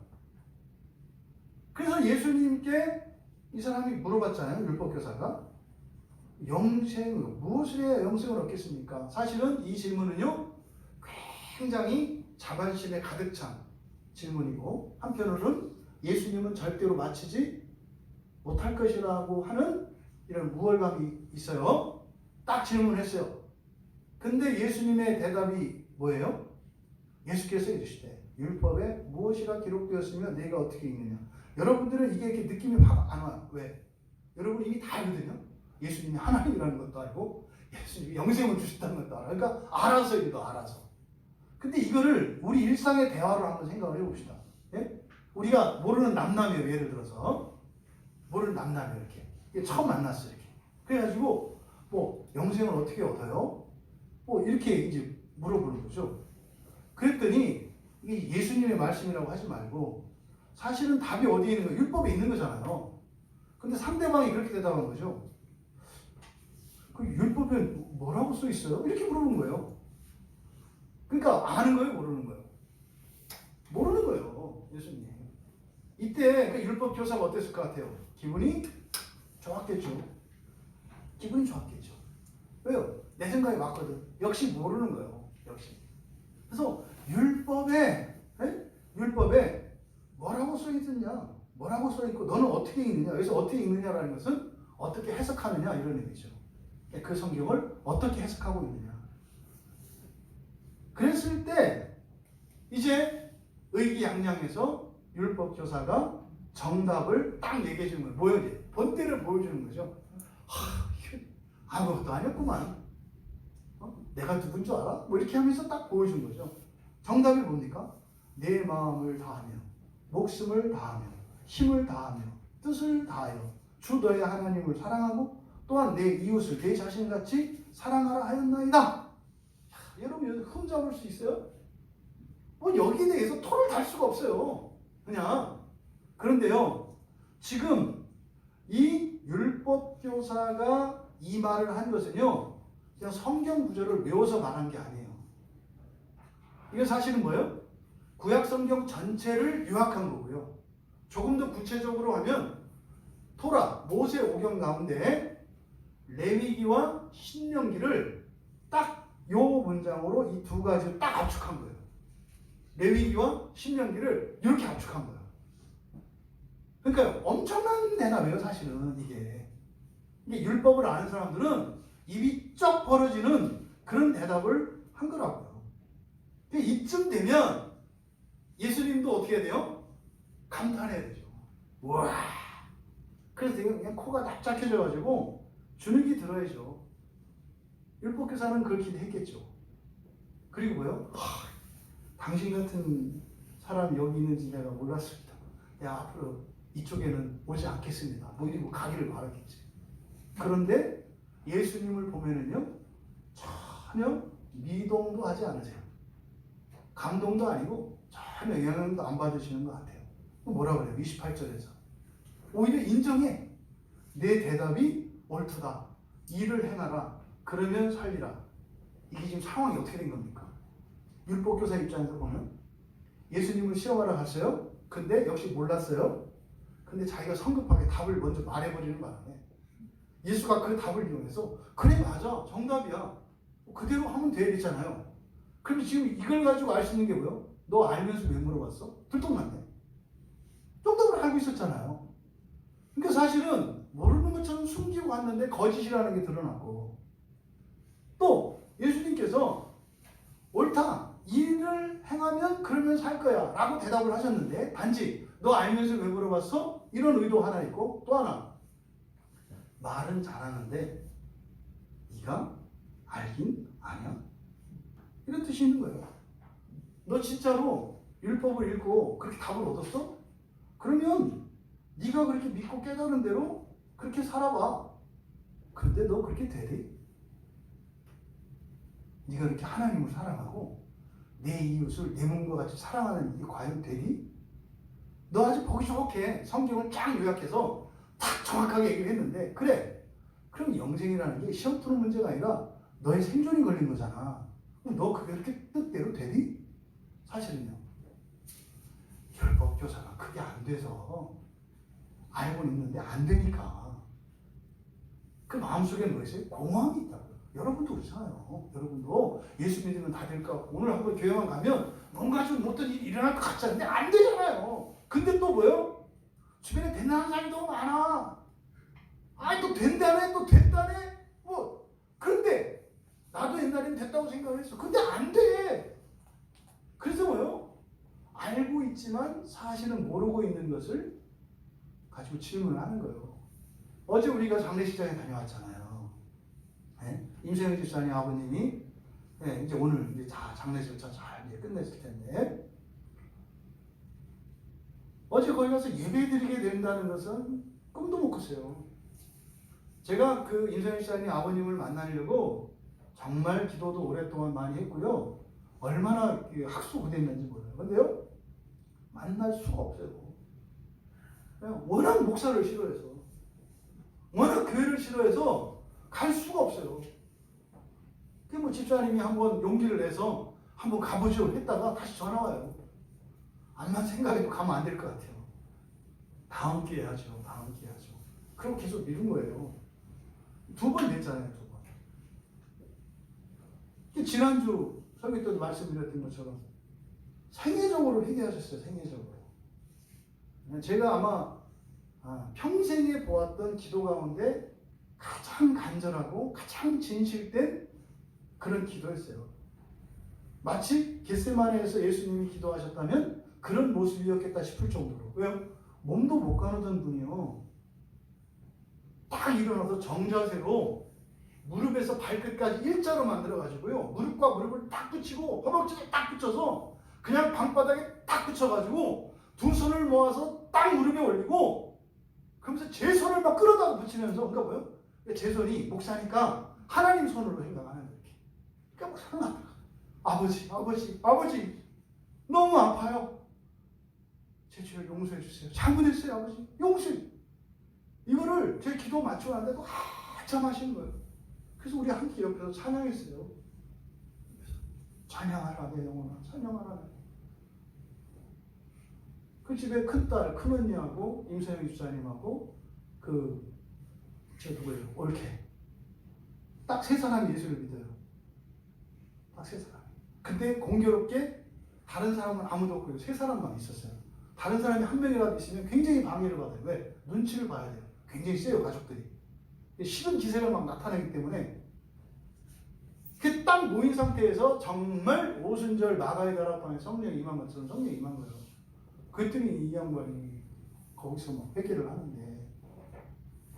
그래서 예수님께 이 사람이 물어봤잖아요, 율법 교사가. 무엇을 해야 영생을 얻겠습니까? 사실은 이 질문은요, 굉장히 자반심에 가득 찬 질문이고, 한편으로는 예수님은 절대로 맞히지 못할 것이라고 하는 이런 우월감이 있어요. 딱 질문했어요. 근데 예수님의 대답이 뭐예요? 예수께서 이르시되 율법에 무엇이라 기록되었으며 내가 어떻게 읽느냐. 여러분들은 이게 이렇게 느낌이 확 안 와요. 왜? 여러분 이미 다 알거든요. 예수님이 하나님이라는 것도 알고 예수님이 영생을 주셨다는 것도 알아요. 그러니까 알아서 읽어, 알아서. 근데 이거를 우리 일상의 대화로 한번 생각을 해봅시다. 예? 우리가 모르는 남남이에요. 예를 들어서 모르는 남남이에요. 이렇게 처음 만났어요. 이렇게. 그래가지고 뭐 영생을 어떻게 얻어요? 뭐 이렇게 이제 물어보는 거죠. 그랬더니 이게 예수님의 말씀이라고 하지 말고 사실은 답이 어디에 있는 거예요? 율법에 있는 거잖아요. 근데 상대방이 그렇게 대답한 거죠. 그 율법에 뭐라고 써 있어요? 이렇게 물어보는 거예요. 그러니까 아는 거예요, 모르는 거예요? 모르는 거예요, 예수님. 이때 그 율법 교사가 어땠을 것 같아요? 기분이 좋았겠죠. 기분이 좋았겠죠. 왜요? 내 생각이 맞거든. 역시 모르는 거예요. 역시. 그래서 율법에 뭐라고 써 있느냐, 뭐라고 써 있고 너는 어떻게 읽느냐. 여기서 어떻게 읽느냐라는 것은 어떻게 해석하느냐 이런 의미죠. 그 성경을 어떻게 해석하고 있느냐. 그랬을 때 이제 의기양양해서 율법교사가 정답을 딱 얘기해 주는 거예요. 뭐예요? 본때를 보여주는 거죠. 아무것도 아니었구만. 내가 누군 줄 알아? 뭐 이렇게 하면서 딱 보여준 거죠. 정답이 뭡니까? 내 마음을 다하며 목숨을 다하며 힘을 다하며 뜻을 다하여 주 너의 하나님을 사랑하고 또한 내 이웃을 내 자신같이 사랑하라 하였나이다. 야, 여러분 여기 흠잡을 수 있어요? 여기에 대해서 토를 달 수가 없어요. 그냥. 그런데요, 지금 이 율법교사가 이 말을 한 것은요, 그냥 성경 구절을 외워서 말한 게 아니에요. 이게 사실은 뭐예요? 구약 성경 전체를 요약한 거고요. 조금 더 구체적으로 하면 토라, 모세 오경 가운데 레위기와 신명기를 딱 요 문장으로 이 두 가지를 딱 압축한 거예요. 레위기와 신명기를 이렇게 압축한 거예요. 그러니까 엄청난 대답이에요, 사실은 이게. 율법을 아는 사람들은 입이 쩍 벌어지는 그런 대답을 한 거라고요. 이쯤 되면 예수님도 어떻게 해야 돼요? 감탄해야 되죠. 와. 그래서 그냥 코가 납작해져가지고 주눅이 들어야죠. 율법교사는 그걸 기대했겠죠. 그리고 뭐요? 당신 같은 사람이 여기 있는지 내가 몰랐습니다. 야, 앞으로 이쪽에는 오지 않겠습니다. 뭐 이러고 가기를 바랐겠지. 그런데 예수님을 보면은요, 전혀 미동도 하지 않으세요. 감동도 아니고 전혀 영향도 안 받으시는 것 같아요. 뭐라 그래요? 28절에서. 오히려 인정해. 내 대답이 옳다. 일을 행하라. 그러면 살리라. 이게 지금 상황이 어떻게 된 겁니까? 율법교사 입장에서 보면 예수님을 시험하러 갔어요. 근데 역시 몰랐어요. 근데 자기가 성급하게 답을 먼저 말해버리는 바람에 예수가 그 답을 이용해서 그래 맞아 정답이야 그대로 하면 되겠잖아요. 그런데 지금 이걸 가지고 알 수 있는 게 뭐예요? 너 알면서 왜 물어봤어? 들통났네. 정답을 알고 있었잖아요. 그러니까 사실은 모르는 것처럼 숨기고 왔는데 거짓이라는 게 드러났고, 또 예수님께서 옳다 일을 행하면 그러면 살 거야 라고 대답을 하셨는데, 단지 너 알면서 왜 물어봤어? 이런 의도 하나 있고, 또 하나 말은 잘하는데 네가 알긴 아냐? 이런 뜻이 있는 거예요. 너 진짜로 율법을 읽고 그렇게 답을 얻었어? 그러면 네가 그렇게 믿고 깨달은 대로 그렇게 살아봐. 근데 너 그렇게 되리? 네가 그렇게 하나님을 사랑하고 내 이웃을 내 몸과 같이 사랑하는 이게 과연 되리? 너 아주 보기 좋게 성경을 쫙 요약해서 딱 정확하게 얘기를 했는데, 그래 그럼 영생이라는 게 시험 푸는 문제가 아니라 너의 생존이 걸린 거잖아. 그럼 너 그게 그렇게 뜻대로 되리? 사실은요, 율법교사가 그게 안 돼서 알고는 있는데 안 되니까 그 마음속에 뭐 있어요? 공허함이 있다고요. 여러분도 그렇잖아요. 여러분도 예수 믿으면 다 될 것 같고 오늘 한번 교회만 가면 뭔가 좀 어떤 일이 일어날 것 같잖아요. 근데 안 되잖아요. 근데 또 뭐예요? 주변에 된다는 사람이 너무 많아. 아이 또 된다네 또 됐다네 뭐. 그런데 나도 옛날엔 됐다고 생각을 했어. 근데 안 돼. 그래서 뭐예요? 알고 있지만 사실은 모르고 있는 것을 가지고 질문을 하는 거예요. 어제 우리가 장례식장에 다녀왔잖아요. 네? 임세영 집사님 아버님이 네, 이제 오늘 이제 다 장례식장 잘 이제 끝냈을 텐데, 어제 거기 가서 예배드리게 된다는 것은 꿈도 못 꿨어요. 제가 그 임세영 집사님 아버님을 만나려고 정말 기도도 오랫동안 많이 했고요. 얼마나 학수고대했는지 몰라요. 근데요, 만날 수가 없어요. 워낙 목사를 싫어해서, 워낙 교회를 싫어해서 갈 수가 없어요. 그 뭐 집사님이 한번 용기를 내서 한번 가보죠 했다가 다시 전화 와요. 암만 생각해도 가면 안 될 것 같아요. 다음 기회에 하죠. 다음 기회에 하죠. 그리고 계속 미룬 거예요. 2번 됐잖아요. 2번. 지난주 설교 때도 말씀드렸던 것처럼 생애적으로 회개하셨어요. 생애적으로. 제가 아마 평생에 보았던 기도 가운데 가장 간절하고 가장 진실된 그런 기도였어요. 마치 겟세마네에서 예수님이 기도하셨다면 그런 모습이었겠다 싶을 정도로. 왜요? 몸도 못 가누던 분이요. 딱 일어나서 정자세로 무릎에서 발끝까지 일자로 만들어가지고요. 무릎과 무릎을 딱 붙이고 허벅지에 딱 붙여서 그냥 방바닥에 딱 붙여가지고 두 손을 모아서 딱 무릎에 올리고 그러면서 제 손을 막 끌어다가 붙이면서 그러니까 뭐요? 제 손이 목사니까 하나님 손으로 생각하는 거예요. 그러니까 목사는 아버지 너무 아파요. 제 죄를 용서해 주세요. 잘못했어요 아버지. 용서해. 이거를 제 기도 맞추고 났는데도 한참 하시는 거예요. 그래서 우리 함께 옆에서 찬양했어요. 찬양하라 내 영혼아 찬양하라. 그 집에 큰딸 큰언니하고 임서영 집사님하고 저 누구예요? 올케 딱 세 사람이 예수를 믿어요. 딱 세 사람. 근데 공교롭게 다른 사람은 아무도 없고요. 세 사람만 있었어요. 다른 사람이 한 명이라도 있으면 굉장히 방해를 받아요. 왜? 눈치를 봐야 돼요. 굉장히 세요 가족들이. 싫은 기세가 막 나타나기 때문에 그 딱 모인 상태에서 정말 오순절 마가의 다락방에 성령이 임한 것처럼 성령이 임한 거예요. 그랬더니 이 양반이 거기서 막 회개를 하는데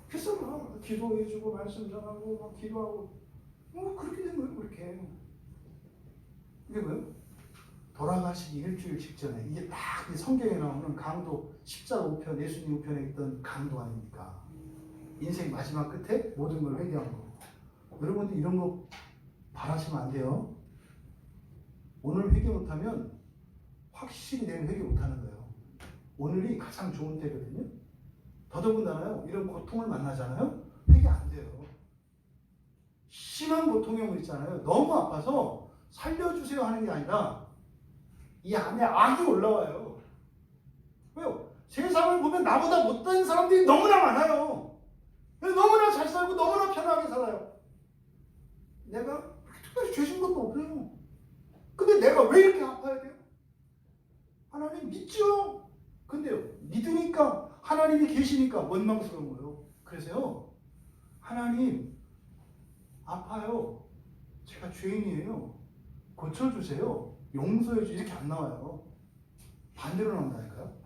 그래서 막 기도해주고 말씀 전하고 막 기도하고 그렇게 된 거예요. 그렇게 이게 뭐예요? 돌아가시기 일주일 직전에 이게 딱 성경에 나오는 강도 십자가 우편 예수님 우편에 있던 강도 아닙니까? 인생 마지막 끝에 모든 걸 회개한 거. 여러분들 이런 거 바라시면 안 돼요. 오늘 회개 못하면 확실히 내일 회개 못하는 거예요. 오늘이 가장 좋은 때거든요. 더더군다나요. 이런 고통을 만나잖아요. 회개 안 돼요. 심한 고통형을 있잖아요. 너무 아파서 살려주세요 하는 게 아니라 이 안에 악이 올라와요. 왜요? 세상을 보면 나보다 못된 사람들이 너무나 많아요. 너무나 잘 살고 너무나 편하게 살아요. 내가 특별히 죄진 것도 없어요. 근데 내가 왜 이렇게 아파야 돼요? 하나님 믿죠? 근데요, 믿으니까 하나님이 계시니까 원망스러운 거예요. 그래서요, 하나님 아파요. 제가 죄인이에요. 고쳐주세요. 용서해주세요. 이렇게 안 나와요. 반대로 나온다니까요.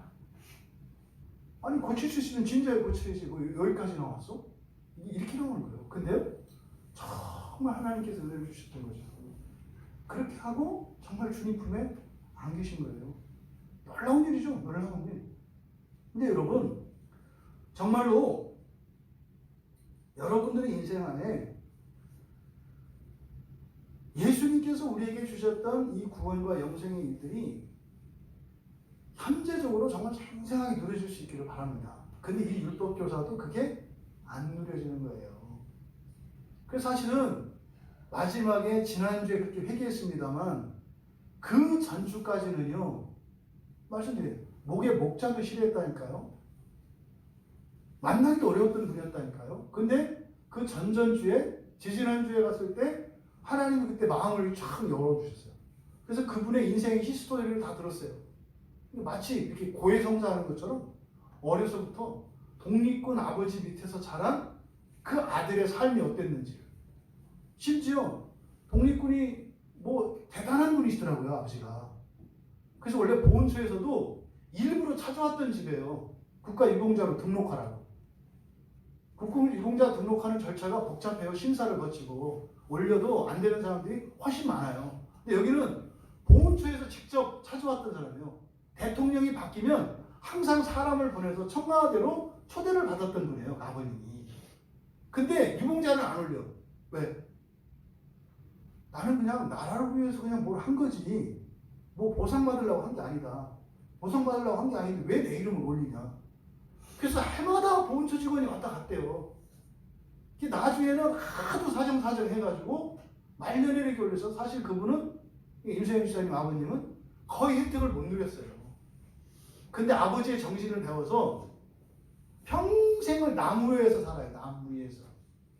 아니 고칠 수 있으면 진작에 고쳐야지. 뭐 여기까지 나왔어? 이렇게 나오는 거예요. 근데 정말 하나님께서 은혜를 주셨던 거죠. 그렇게 하고 정말 주님 품에 안 계신 거예요. 놀라운 일이죠. 놀라운 일. 근데 여러분 정말로 여러분들의 인생 안에 예수님께서 우리에게 주셨던 이 구원과 영생의 일들이 현재적으로 정말 생생하게 누려질 수 있기를 바랍니다. 근데 이 율법교사도 그게 안 누려지는 거예요. 그래서 사실은 마지막에 지난주에 그렇게 회개했습니다만 그 전주까지는요. 말씀드려요. 목에 목자도 싫어했다니까요. 만나기 어려웠던 분이었다니까요. 근데 그 전전주에 지지난주에 갔을 때 하나님이 그때 마음을 쫙 열어주셨어요. 그래서 그분의 인생의 히스토리를 다 들었어요. 마치 이렇게 고해성사하는 것처럼 어려서부터 독립군 아버지 밑에서 자란 그 아들의 삶이 어땠는지. 심지어 독립군이 뭐 대단한 분이시더라고요, 아버지가. 그래서 원래 보훈처에서도 일부러 찾아왔던 집이에요. 국가유공자로 등록하라고. 국가유공자 등록하는 절차가 복잡해요. 심사를 거치고 올려도 안 되는 사람들이 훨씬 많아요. 근데 여기는 보훈처에서 직접 찾아왔던 사람이에요. 대통령이 바뀌면 항상 사람을 보내서 청와대로 초대를 받았던 분이에요, 아버님이. 근데 유공자는 안 올려. 왜? 나는 그냥 나라를 위해서 그냥 뭘 한 거지. 뭐 보상받으려고 한 게 아니다. 보상받으려고 한 게 아닌데 왜 내 이름을 올리냐. 그래서 해마다 보훈처 직원이 왔다 갔대요. 나중에는 하도 사정사정 해가지고 말년에 이렇게 올려서 사실 그분은 임세영 집사님 아버님은 거의 혜택을 못 누렸어요. 근데 아버지의 정신을 배워서 평생을 나무 위에서 살아요. 나무 위에서.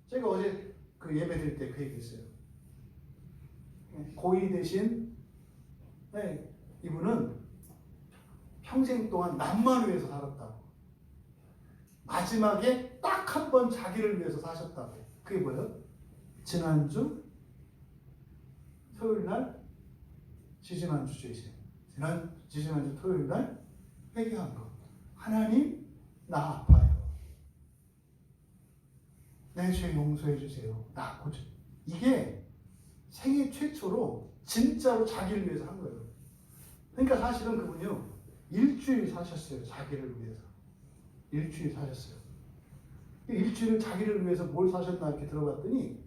제가 어제 그 예배 드릴 때 그 얘기했어요. 고이 대신 이분은 평생 동안 남만 위해서 살았다고. 마지막에 딱 한 번 자기를 위해서 사셨다고. 그게 뭐예요? 지난주 토요일 날 지지난주 주제, 지지난주 토요일 날 회개한 거. 하나님, 나 아파요. 내 죄 용서해 주세요. 나 고쳐. 이게 생애 최초로 진짜로 자기를 위해서 한 거예요. 그러니까 사실은 그분이요, 일주일 사셨어요. 자기를 위해서. 일주일 사셨어요. 일주일을 자기를 위해서 뭘 사셨나 이렇게 들어봤더니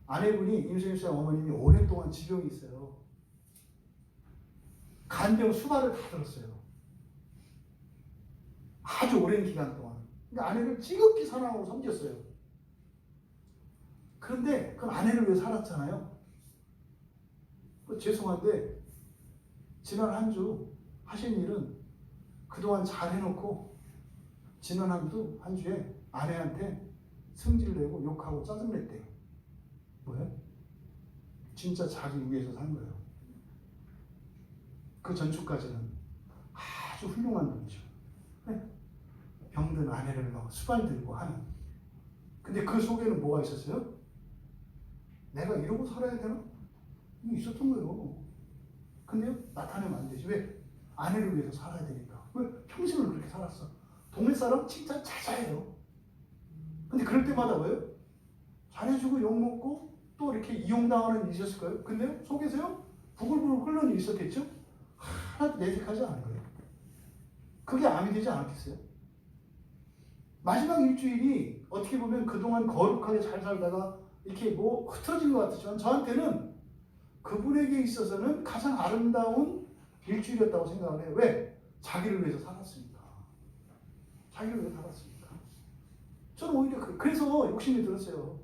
아내분이 임수인 씨 어머님이 오랫동안 지병이 있어요. 간병 수발을 다 들었어요. 아주 오랜 기간 동안. 그러니까 아내를 지극히 사랑하고 섬겼어요. 그런데 그 아내를 위해 살았잖아요. 죄송한데 지난 한 주 하신 일은 그동안 잘 해놓고 지난 한 주에 아내한테 승질내고 욕하고 짜증냈대요. 뭐예요? 진짜 자기 위해서 산 거예요. 그 전주까지는 아주 훌륭한 분이죠. 병든 아내를 막 수발 들고 하는. 근데 그 속에는 뭐가 있었어요? 내가 이러고 살아야 되나? 이게 있었던 거예요. 근데요, 나타내면 안 되지. 왜? 아내를 위해서 살아야 되니까. 왜? 평생을 그렇게 살았어. 동네 사람 칭찬 자자해요. 근데 그럴 때마다 왜요? 잘해주고 욕먹고 또 이렇게 이용당하는 일이 있었을 거예요. 근데요, 속에서요, 부글부글 끓는 일이 있었겠죠? 하나도 내색하지 않은 거예요. 그게 암이 되지 않았겠어요? 마지막 일주일이 어떻게 보면 그동안 거룩하게 잘 살다가 이렇게 뭐 흩어진 것 같지만 저한테는 그분에게 있어서는 가장 아름다운 일주일이었다고 생각을 해요. 왜? 자기를 위해서 살았으니까. 자기를 위해서 살았으니까. 저는 오히려 그래서 욕심이 들었어요.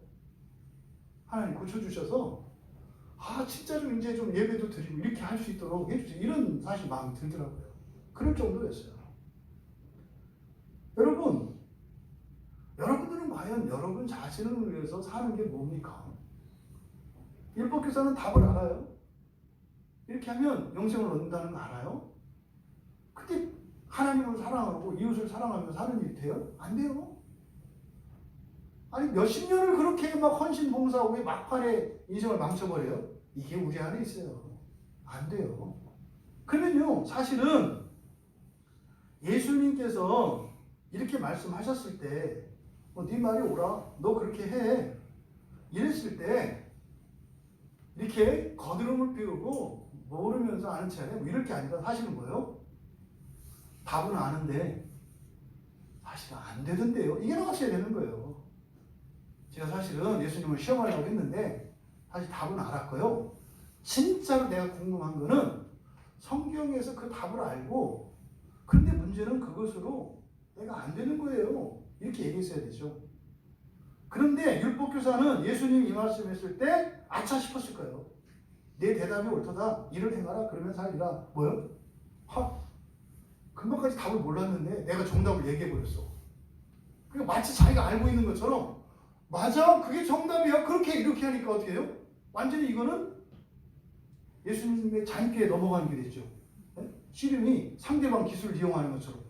하나님 고쳐주셔서 진짜 좀 이제 좀 예배도 드리고 이렇게 할 수 있도록 해주세요. 이런 사실 마음이 들더라고요. 그럴 정도였어요. 여러분들은 과연 여러분 자신을 위해서 사는 게 뭡니까? 율법교사는 답을 알아요. 이렇게 하면 영생을 얻는다는 거 알아요. 근데 하나님을 사랑하고 이웃을 사랑하며 사는 일이 돼요? 안 돼요. 아니 몇십 년을 그렇게 막 헌신 봉사하고 왜 막판에 인생을 망쳐버려요? 이게 우리 안에 있어요. 안 돼요. 그러면요, 사실은 예수님께서 이렇게 말씀하셨을 때 네 말이 옳아, 너 그렇게 해 이랬을 때 이렇게 거드름을 피우고 모르면서 아는 체하네 뭐 이럴 게 아니라 사실은 뭐예요? 답은 아는데 사실은 안 되던데요. 이게 나왔어야 되는 거예요. 제가 사실은 예수님을 시험하려고 했는데 사실 답은 알았고요. 진짜로 내가 궁금한 거는 성경에서 그 답을 알고, 그런데 문제는 그것으로 내가 안 되는 거예요. 이렇게 얘기했어야 되죠. 그런데 율법교사는 예수님이 이 말씀했을 때 아차 싶었을 거예요. 내 대답이 옳도다. 이를 행하라. 그러면 살리라. 뭐요? 금방까지 답을 몰랐는데 내가 정답을 얘기해버렸어. 그러니까 마치 자기가 알고 있는 것처럼 맞아, 그게 정답이야. 그렇게 이렇게 하니까 어떻게 해요? 완전히 이거는 예수님의 잔꾀에 넘어가는 게 됐죠. 씨름이 상대방 기술을 이용하는 것처럼.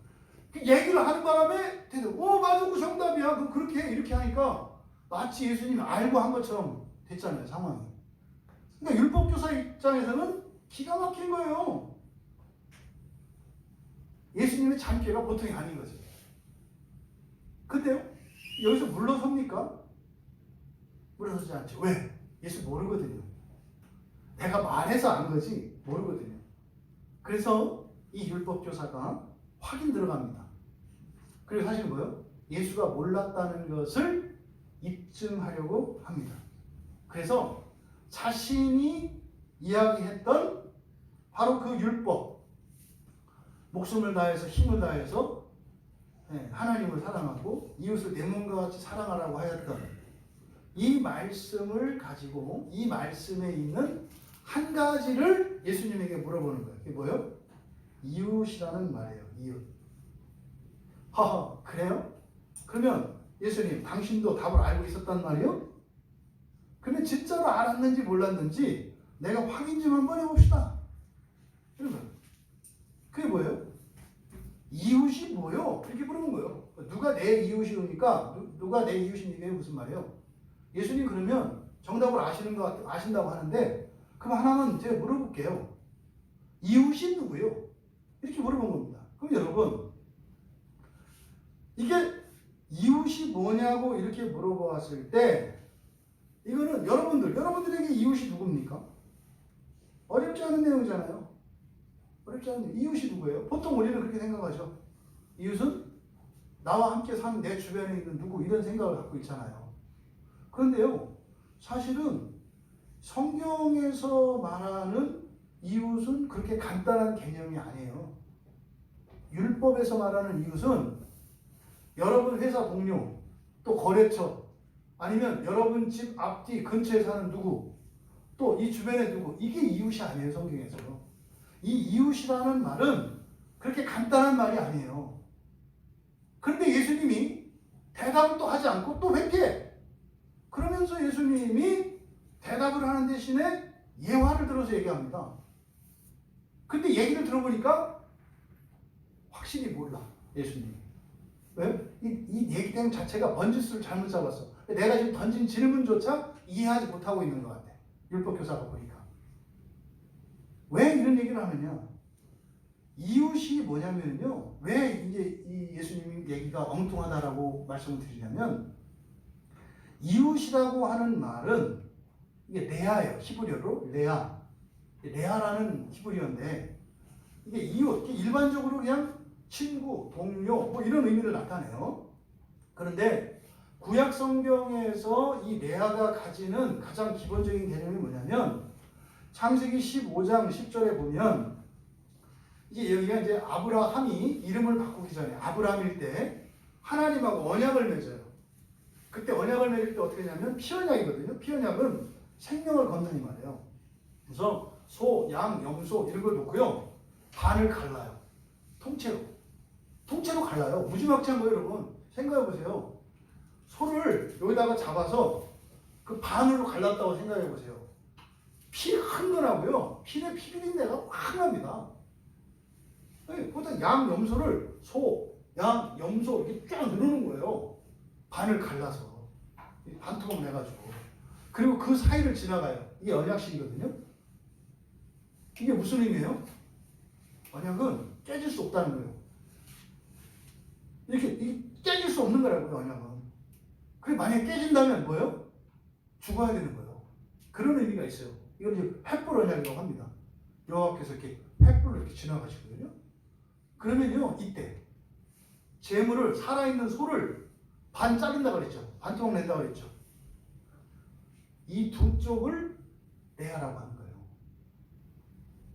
얘기를 하는 바람에 대답, 맞아, 그 정답이야. 그럼 그렇게 해. 이렇게 하니까 마치 예수님이 알고 한 것처럼 됐잖아요, 상황이. 그러니까 율법교사 입장에서는 기가 막힌 거예요. 예수님의 잔꾀가 보통이 아닌 거죠. 근데요, 여기서 물러섭니까? 물러서지 않죠. 왜? 예수 모르거든요. 내가 말해서 안 거지 모르거든요. 그래서 이 율법교사가 확인 들어갑니다. 그리고 사실 뭐예요? 예수가 몰랐다는 것을 입증하려고 합니다. 그래서 자신이 이야기했던 바로 그 율법, 목숨을 다해서 힘을 다해서 하나님을 사랑하고 이웃을 내 몸과 같이 사랑하라고 하였던 이 말씀을 가지고 이 말씀에 있는 한 가지를 예수님에게 물어보는 거예요. 그게 뭐예요? 이웃이라는 말이에요. 이웃. 그래요? 그러면 예수님, 당신도 답을 알고 있었단 말이에요? 그러면 진짜로 알았는지 몰랐는지 내가 확인 좀 한번 해봅시다. 이런 거예요. 그게 뭐예요? 이웃이 뭐요? 이렇게 물어본 거예요. 누가 내 이웃이니까 누가 내 이웃이니까 무슨 말이에요? 예수님 그러면 정답을 아신다고 하는데 그럼 하나만 제가 물어볼게요. 이웃이 누구예요? 이렇게 물어본 겁니다. 그럼 여러분, 이게 이웃이 뭐냐고 이렇게 물어보았을 때 이거는 여러분들에게 이웃이 누굽니까? 어렵지 않은 내용이잖아요. 어렵지 않은 내용. 이웃이 누구예요? 보통 우리는 그렇게 생각하죠. 이웃은 나와 함께 사는 내 주변에 있는 누구, 이런 생각을 갖고 있잖아요. 그런데요, 사실은 성경에서 말하는 이웃은 그렇게 간단한 개념이 아니에요. 율법에서 말하는 이웃은 여러분 회사 동료, 또 거래처, 아니면 여러분 집 앞뒤 근처에 사는 누구, 또 이 주변에 누구, 이게 이웃이 아니에요. 성경에서. 이 이웃이라는 말은 그렇게 간단한 말이 아니에요. 그런데 예수님이 대답을 또 하지 않고 또 회피해. 그러면서 예수님이 대답을 하는 대신에 예화를 들어서 얘기합니다. 근데 얘기를 들어보니까 확실히 몰라, 예수님이. 왜? 이 얘기 내용 자체가 번지수를 잘못 잡았어. 내가 지금 던진 질문조차 이해하지 못하고 있는 것 같아. 율법 교사가 보니까. 왜 이런 얘기를 하느냐? 이웃이 뭐냐면요. 왜 이제 이 예수님 얘기가 엉뚱하다라고 말씀을 드리냐면, 이웃이라고 하는 말은 이게 레아예요. 히브리어로 레아. 레아라는 히브리어인데, 이게 이웃, 일반적으로 그냥 친구, 동료, 뭐 이런 의미를 나타내요. 그런데 구약 성경에서 이 레아가 가지는 가장 기본적인 개념이 뭐냐면, 창세기 15장 10절에 보면, 이제 여기가 이제 아브라함이 이름을 바꾸기 전에 아브라함일 때 하나님하고 언약을 맺어요. 그때 언약을 맺을 때 어떻게 하냐면 피언약이거든요. 피언약은 생명을 걷는 이 말이에요. 그래서 소, 양, 염소 이런 걸 놓고요. 반을 갈라요. 통째로 갈라요. 무지막지한 거예요, 여러분. 생각해 보세요. 소를 여기다가 잡아서 그 반으로 갈랐다고 생각해 보세요. 피 흥건하고요. 피에 피 비린내가 확 납니다. 거기다 양, 염소를 소, 양, 염소 이렇게 쫙 누르는 거예요. 반을 갈라서 반투막 내가지고. 그리고 그 사이를 지나가요. 이게 언약식이거든요. 이게 무슨 의미예요? 언약은 깨질 수 없다는 거예요. 이렇게 깨질 수 없는 거라고요, 언약은. 그게 만약에 깨진다면 뭐예요? 죽어야 되는 거예요. 그런 의미가 있어요. 이걸 이제 횃불 언약이라고 합니다. 여호와께서 이렇게 횃불로 이렇게 지나가시거든요. 그러면요, 이때 재물을, 살아있는 소를 반 자른다고 그랬죠. 반토막 낸다고 그랬죠. 이 두 쪽을 레아라고 하는 거예요.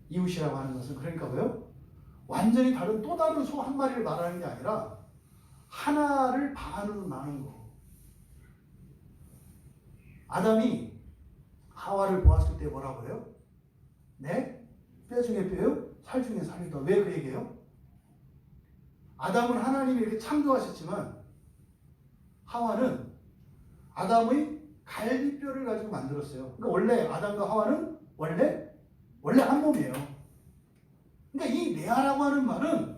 이웃이라고 하는 것은 그러니까 뭐예요? 완전히 다른 또 다른 소 한 마리를 말하는 게 아니라 하나를 반으로 나눈 거. 아담이 하와를 보았을 때 뭐라고 해요? 네? 뼈 중에 뼈요? 살 중에 살이다. 왜 그 얘기해요? 아담은 하나님이 이렇게 창조하셨지만 하와는 아담의 갈비뼈를 가지고 만들었어요. 그러니까 원래 아담과 하와는 원래 한 몸이에요. 그러니까 이 레아라고 하는 말은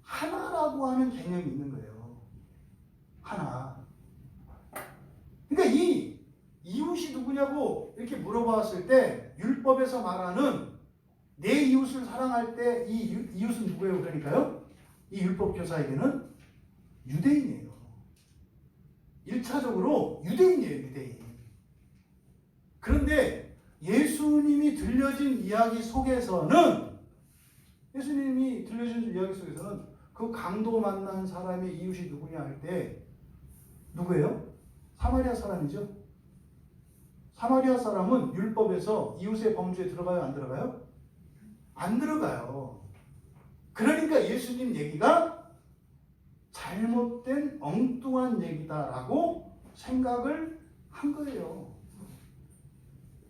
하나라고 하는 개념이 있는 거예요. 하나. 그러니까 이 이웃이 누구냐고 이렇게 물어봤을 때 율법에서 말하는 내 이웃을 사랑할 때 이 이웃은 누구예요? 그러니까요. 이 율법 교사에게는 유대인이에요. 1차적으로 유대인이에요. 유대인. 그런데 예수님이 들려진 이야기 속에서는 그 강도 만난 사람의 이웃이 누구냐 할 때 누구예요? 사마리아 사람이죠. 사마리아 사람은 율법에서 이웃의 범주에 들어가요? 안 들어가요? 안 들어가요. 그러니까 예수님 얘기가 잘못된 엉뚱한 얘기다라고 생각을 한 거예요.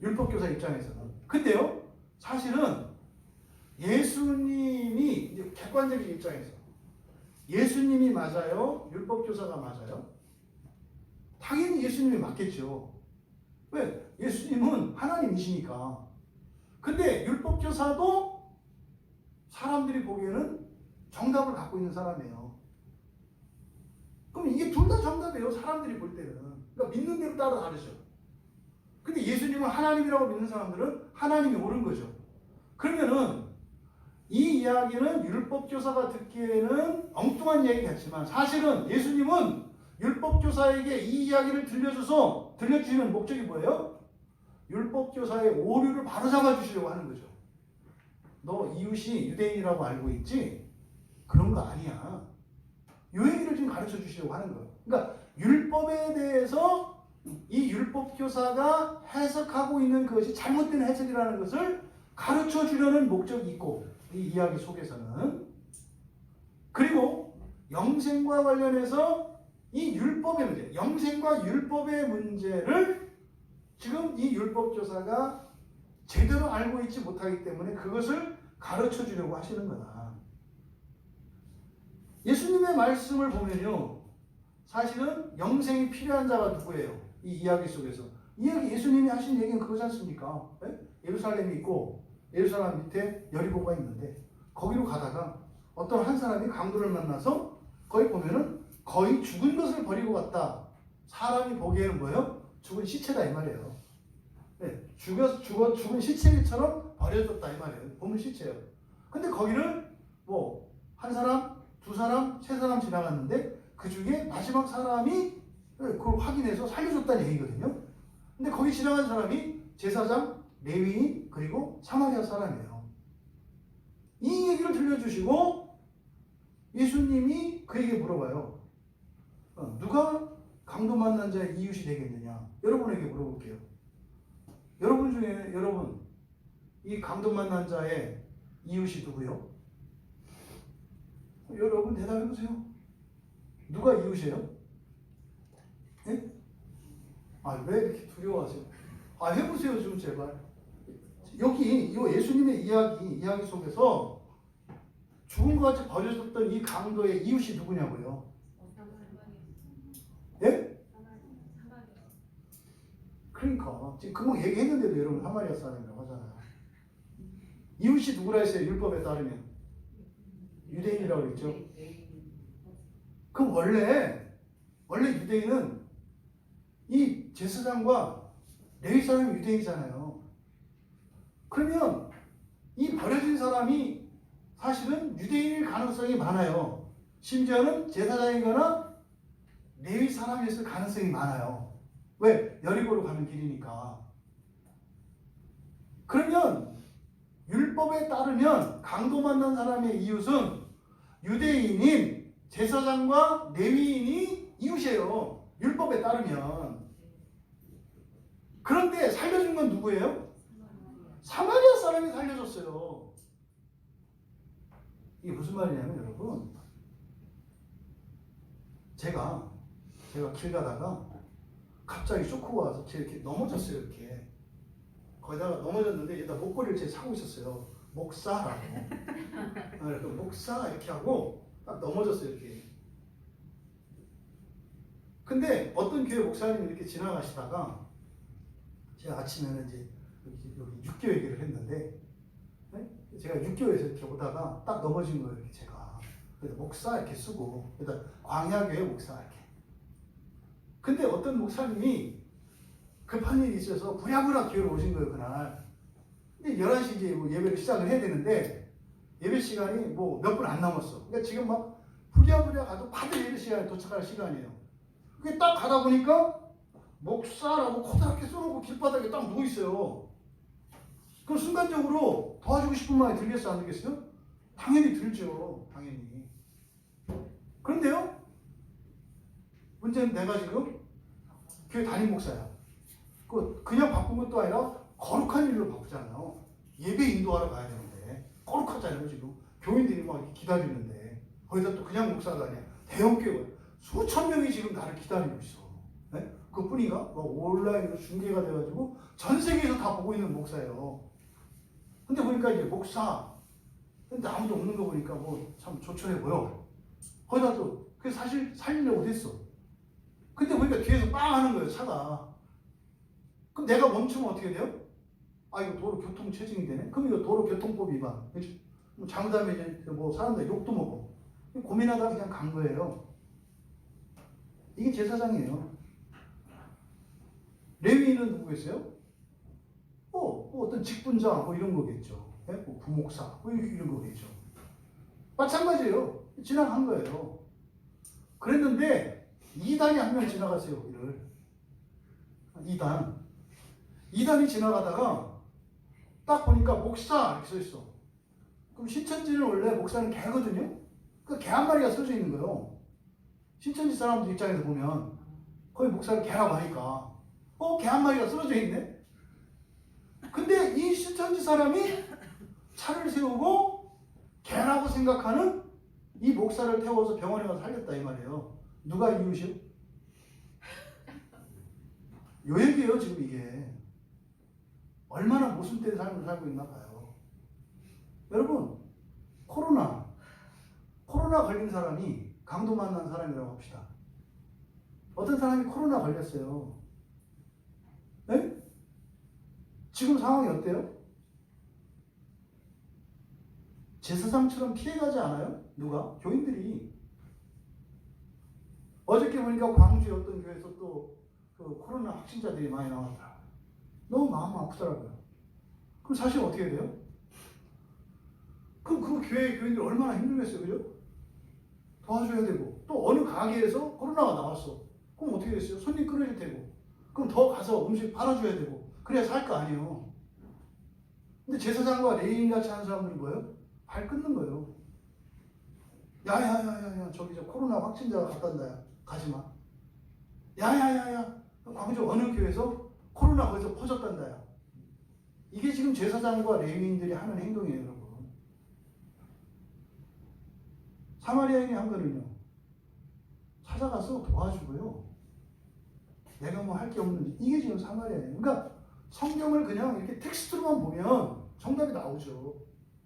율법교사 입장에서는. 근데요, 사실은 예수님이 이제 객관적인 입장에서 예수님이 맞아요? 율법교사가 맞아요? 당연히 예수님이 맞겠죠. 왜? 예수님은 하나님이시니까. 근데 율법교사도 사람들이 보기에는 정답을 갖고 있는 사람이에요. 그럼 이게 둘 다 정답이에요. 사람들이 볼 때는. 그러니까 믿는 대로 따라 다르죠. 근데 예수님을 하나님이라고 믿는 사람들은 하나님이 옳은 거죠. 그러면은 이 이야기는 율법교사가 듣기에는 엉뚱한 얘기 같지만 사실은 예수님은 율법교사에게 이 이야기를 들려주시는 목적이 뭐예요? 율법교사의 오류를 바로잡아 주시려고 하는 거죠. 너 이웃이 유대인이라고 알고 있지? 그런 거 아니야. 이 얘기를 지금 가르쳐 주시려고 하는 거예요. 그러니까 율법에 대해서 이 율법교사가 해석하고 있는 것이 잘못된 해석이라는 것을 가르쳐 주려는 목적이 있고 이 이야기 속에서는 그리고 영생과 관련해서 이 율법의 문제, 영생과 율법의 문제를 지금 이 율법교사가 제대로 알고 있지 못하기 때문에 그것을 가르쳐 주려고 하시는 거다. 예수님의 말씀을 보면요. 사실은 영생이 필요한 자가 누구예요? 이 이야기 속에서. 예수님이 하신 얘기는 그거지 않습니까? 네? 예루살렘이 있고 예루살렘 밑에 여리고가 있는데 거기로 가다가 어떤 한 사람이 강도를 만나서 거기 보면은 거의 죽은 것을 버리고 갔다. 사람이 보기에는 뭐예요? 죽은 시체다 이 말이에요. 네, 죽은 시체처럼 버려졌다 이 말이에요. 보면 시체예요. 근데 거기를 뭐 한 사람, 두 사람, 세 사람 지나갔는데 그 중에 마지막 사람이 그걸 확인해서 살려줬다는 얘기거든요. 근데 거기 지나간 사람이 제사장, 레위인, 그리고 사마리아 사람이에요. 이 얘기를 들려주시고 예수님이 그에게 물어봐요. 누가 강도 만난 자의 이웃이 되겠느냐? 여러분에게 물어볼게요. 여러분 중에 이 강도 만난 자의 이웃이 누구요? 여러분 대답해 보세요. 누가 이웃이에요? 네? 왜 이렇게 두려워하세요? 해보세요 좀 제발. 여기 이 예수님의 이야기 속에서 죽은 것 같이 버려졌던 이 강도의 이웃이 누구냐고요? 예? 그러니까 지금 금방 얘기했는데도 여러분 사마리아 사람이라고 하잖아요. 이웃이 누구라 했어요? 율법에 따르면 유대인이라고 그랬죠. 그럼 원래 유대인은 이 제사장과 레위 사람이 유대인이잖아요. 그러면 이 버려진 사람이 사실은 유대인일 가능성이 많아요. 심지어는 제사장이거나 레위 사람이었을 가능성이 많아요. 왜? 여리고로 가는 길이니까. 그러면 율법에 따르면 강도 만난 사람의 이웃은 유대인인 제사장과 레위인이 이웃이에요. 율법에 따르면. 그런데 살려준 건 누구예요? 사마리아 사람이 살려줬어요. 이게 무슨 말이냐면 여러분, 제가 길 가다가 갑자기 쇼크가 와서 이렇게 넘어졌어요. 이렇게 거기다가 넘어졌는데 얘가 목걸이를 제 차고 있었어요. 목사라고. 그래서 목사 이렇게 하고 딱 넘어졌어요. 이렇게. 근데 어떤 교회 목사님이 이렇게 지나가시다가 제가 아침에는 이제 여기 육교 얘기를 했는데, 네? 제가 육교에서 이렇게 오다가 딱 넘어진 거예요. 이렇게 제가. 그래서 목사 이렇게 쓰고, 그러다 광야교회 목사 이렇게. 근데 어떤 목사님이 급한 일이 있어서 부랴부랴 교회로 오신 거예요, 그날. 근데 11시 이제 뭐 예배를 시작을 해야 되는데, 예배 시간이 뭐 몇 분 안 남았어. 그러니까 지금 막 부랴부랴 가도 받을 예배 시간에 도착할 시간이에요. 그게 딱 가다 보니까 목사라고 커다랗게 써놓고 길바닥에 딱 누워있어요. 그럼 순간적으로 도와주고 싶은 마음이 들겠어요, 안 들겠어요? 당연히 들죠, 당연히. 그런데요, 문제는 내가 지금 교회 담임 목사야. 그냥 바쁜 것도 아니라 거룩한 일로 바쁘잖아요. 예배 인도하러 가야 되는데 거룩하잖아요. 지금 교인들이 막 이렇게 기다리는데 거기다 또 그냥 목사가 아니야. 대형 교회 수천 명이 지금 나를 기다리고 있어. 네? 그뿐인가? 막 온라인으로 중계가 돼가지고 전 세계에서 다 보고 있는 목사예요. 근데 보니까 이제 목사, 근데 아무도 없는 거 보니까 뭐 참 조촐해 보여. 거기다 또 그래서 사실 살리려고 했어. 근데 보니까 뒤에서 빵 하는 거예요, 차가. 그럼 내가 멈추면 어떻게 돼요? 이거 도로교통체증이 되네? 그럼 이거 도로교통법 위반. 그렇죠? 잘못하면 이제 뭐 사람들 욕도 먹어. 고민하다가 그냥 간 거예요. 이게 제사장이에요. 레위인은 누구겠어요? 어떤 직분자 뭐 이런 거겠죠. 예? 뭐 부목사 뭐 이런 거겠죠. 마찬가지예요. 지나간 거예요. 그랬는데 이단이 한 명 지나갔어요. 거기를. 이단이 지나가다가 딱 보니까 목사 이렇게 써 있어. 그럼 신천지는 원래 목사는 개거든요. 그 개 한 마리가 써져 있는 거예요. 신천지 사람들 입장에서 보면 거의 목사를 개라고 하니까 개 한 마리가 쓰러져 있네. 근데 이 신천지 사람이 차를 세우고 개라고 생각하는 이 목사를 태워서 병원에 가서 살렸다 이 말이에요. 누가 이웃이요? 요 얘기예요 지금 이게. 얼마나 모순된 삶을 살고 있나 봐요. 여러분 코로나 걸린 사람이 강도 만난 사람이라고 합시다. 어떤 사람이 코로나 걸렸어요. 네? 지금 상황이 어때요? 제사장처럼 피해가지 않아요? 누가? 교인들이. 어저께 보니까 광주의 어떤 교회에서 또 그 코로나 확진자들이 많이 나왔다. 너무 마음 아프더라고요. 그럼 사실 어떻게 돼요? 그럼 그 교회 교인들 얼마나 힘들겠어요, 그죠? 도와줘야 되고 또 어느 가게에서 코로나가 나왔어. 그럼 어떻게 됐어요? 손님 끊어질 테고. 그럼 더 가서 음식 팔아줘야 되고 그래야 살 거 아니에요. 근데 제사장과 레위인같이 하는 사람들이 뭐예요? 발 끊는 거예요. 야야야야야 저기 저 코로나 확진자가 갔단다. 가지마. 야야야야 광주 어느 교회에서 코로나 거기서 퍼졌단다. 이게 지금 제사장과 레위인들이 하는 행동이에요, 여러분. 사마리아인이 한 거는요. 찾아가서 도와주고요. 내가 뭐 할 게 없는지. 이게 지금 사마리아예요. 그러니까 성경을 그냥 이렇게 텍스트로만 보면 정답이 나오죠.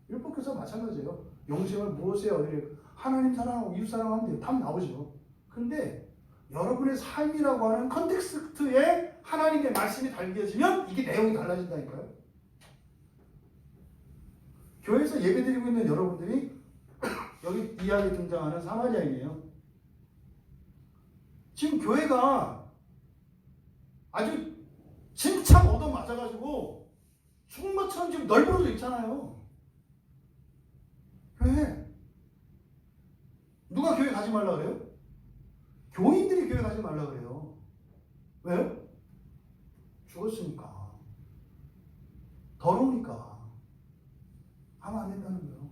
율법교사 마찬가지예요. 영생을 무엇에 어디에 하나님 사랑하고 이웃 사랑하면 돼요. 답 나오죠. 그런데 여러분의 삶이라고 하는 컨텍스트에 하나님의 말씀이 담겨지면 이게 내용이 달라진다니까요. 교회에서 예배드리고 있는 여러분들이 여기 이야기에 등장하는 사마리아인이에요. 지금 교회가 아주 진짜 얻어맞아가지고 죽은 것처럼 지금 널브러져 있잖아요. 교회. 누가 교회 가지 말라 그래요? 교인들이 교회 가지 말라 그래요. 왜요? 죽었으니까. 더러우니까. 하면 안 된다는 거예요.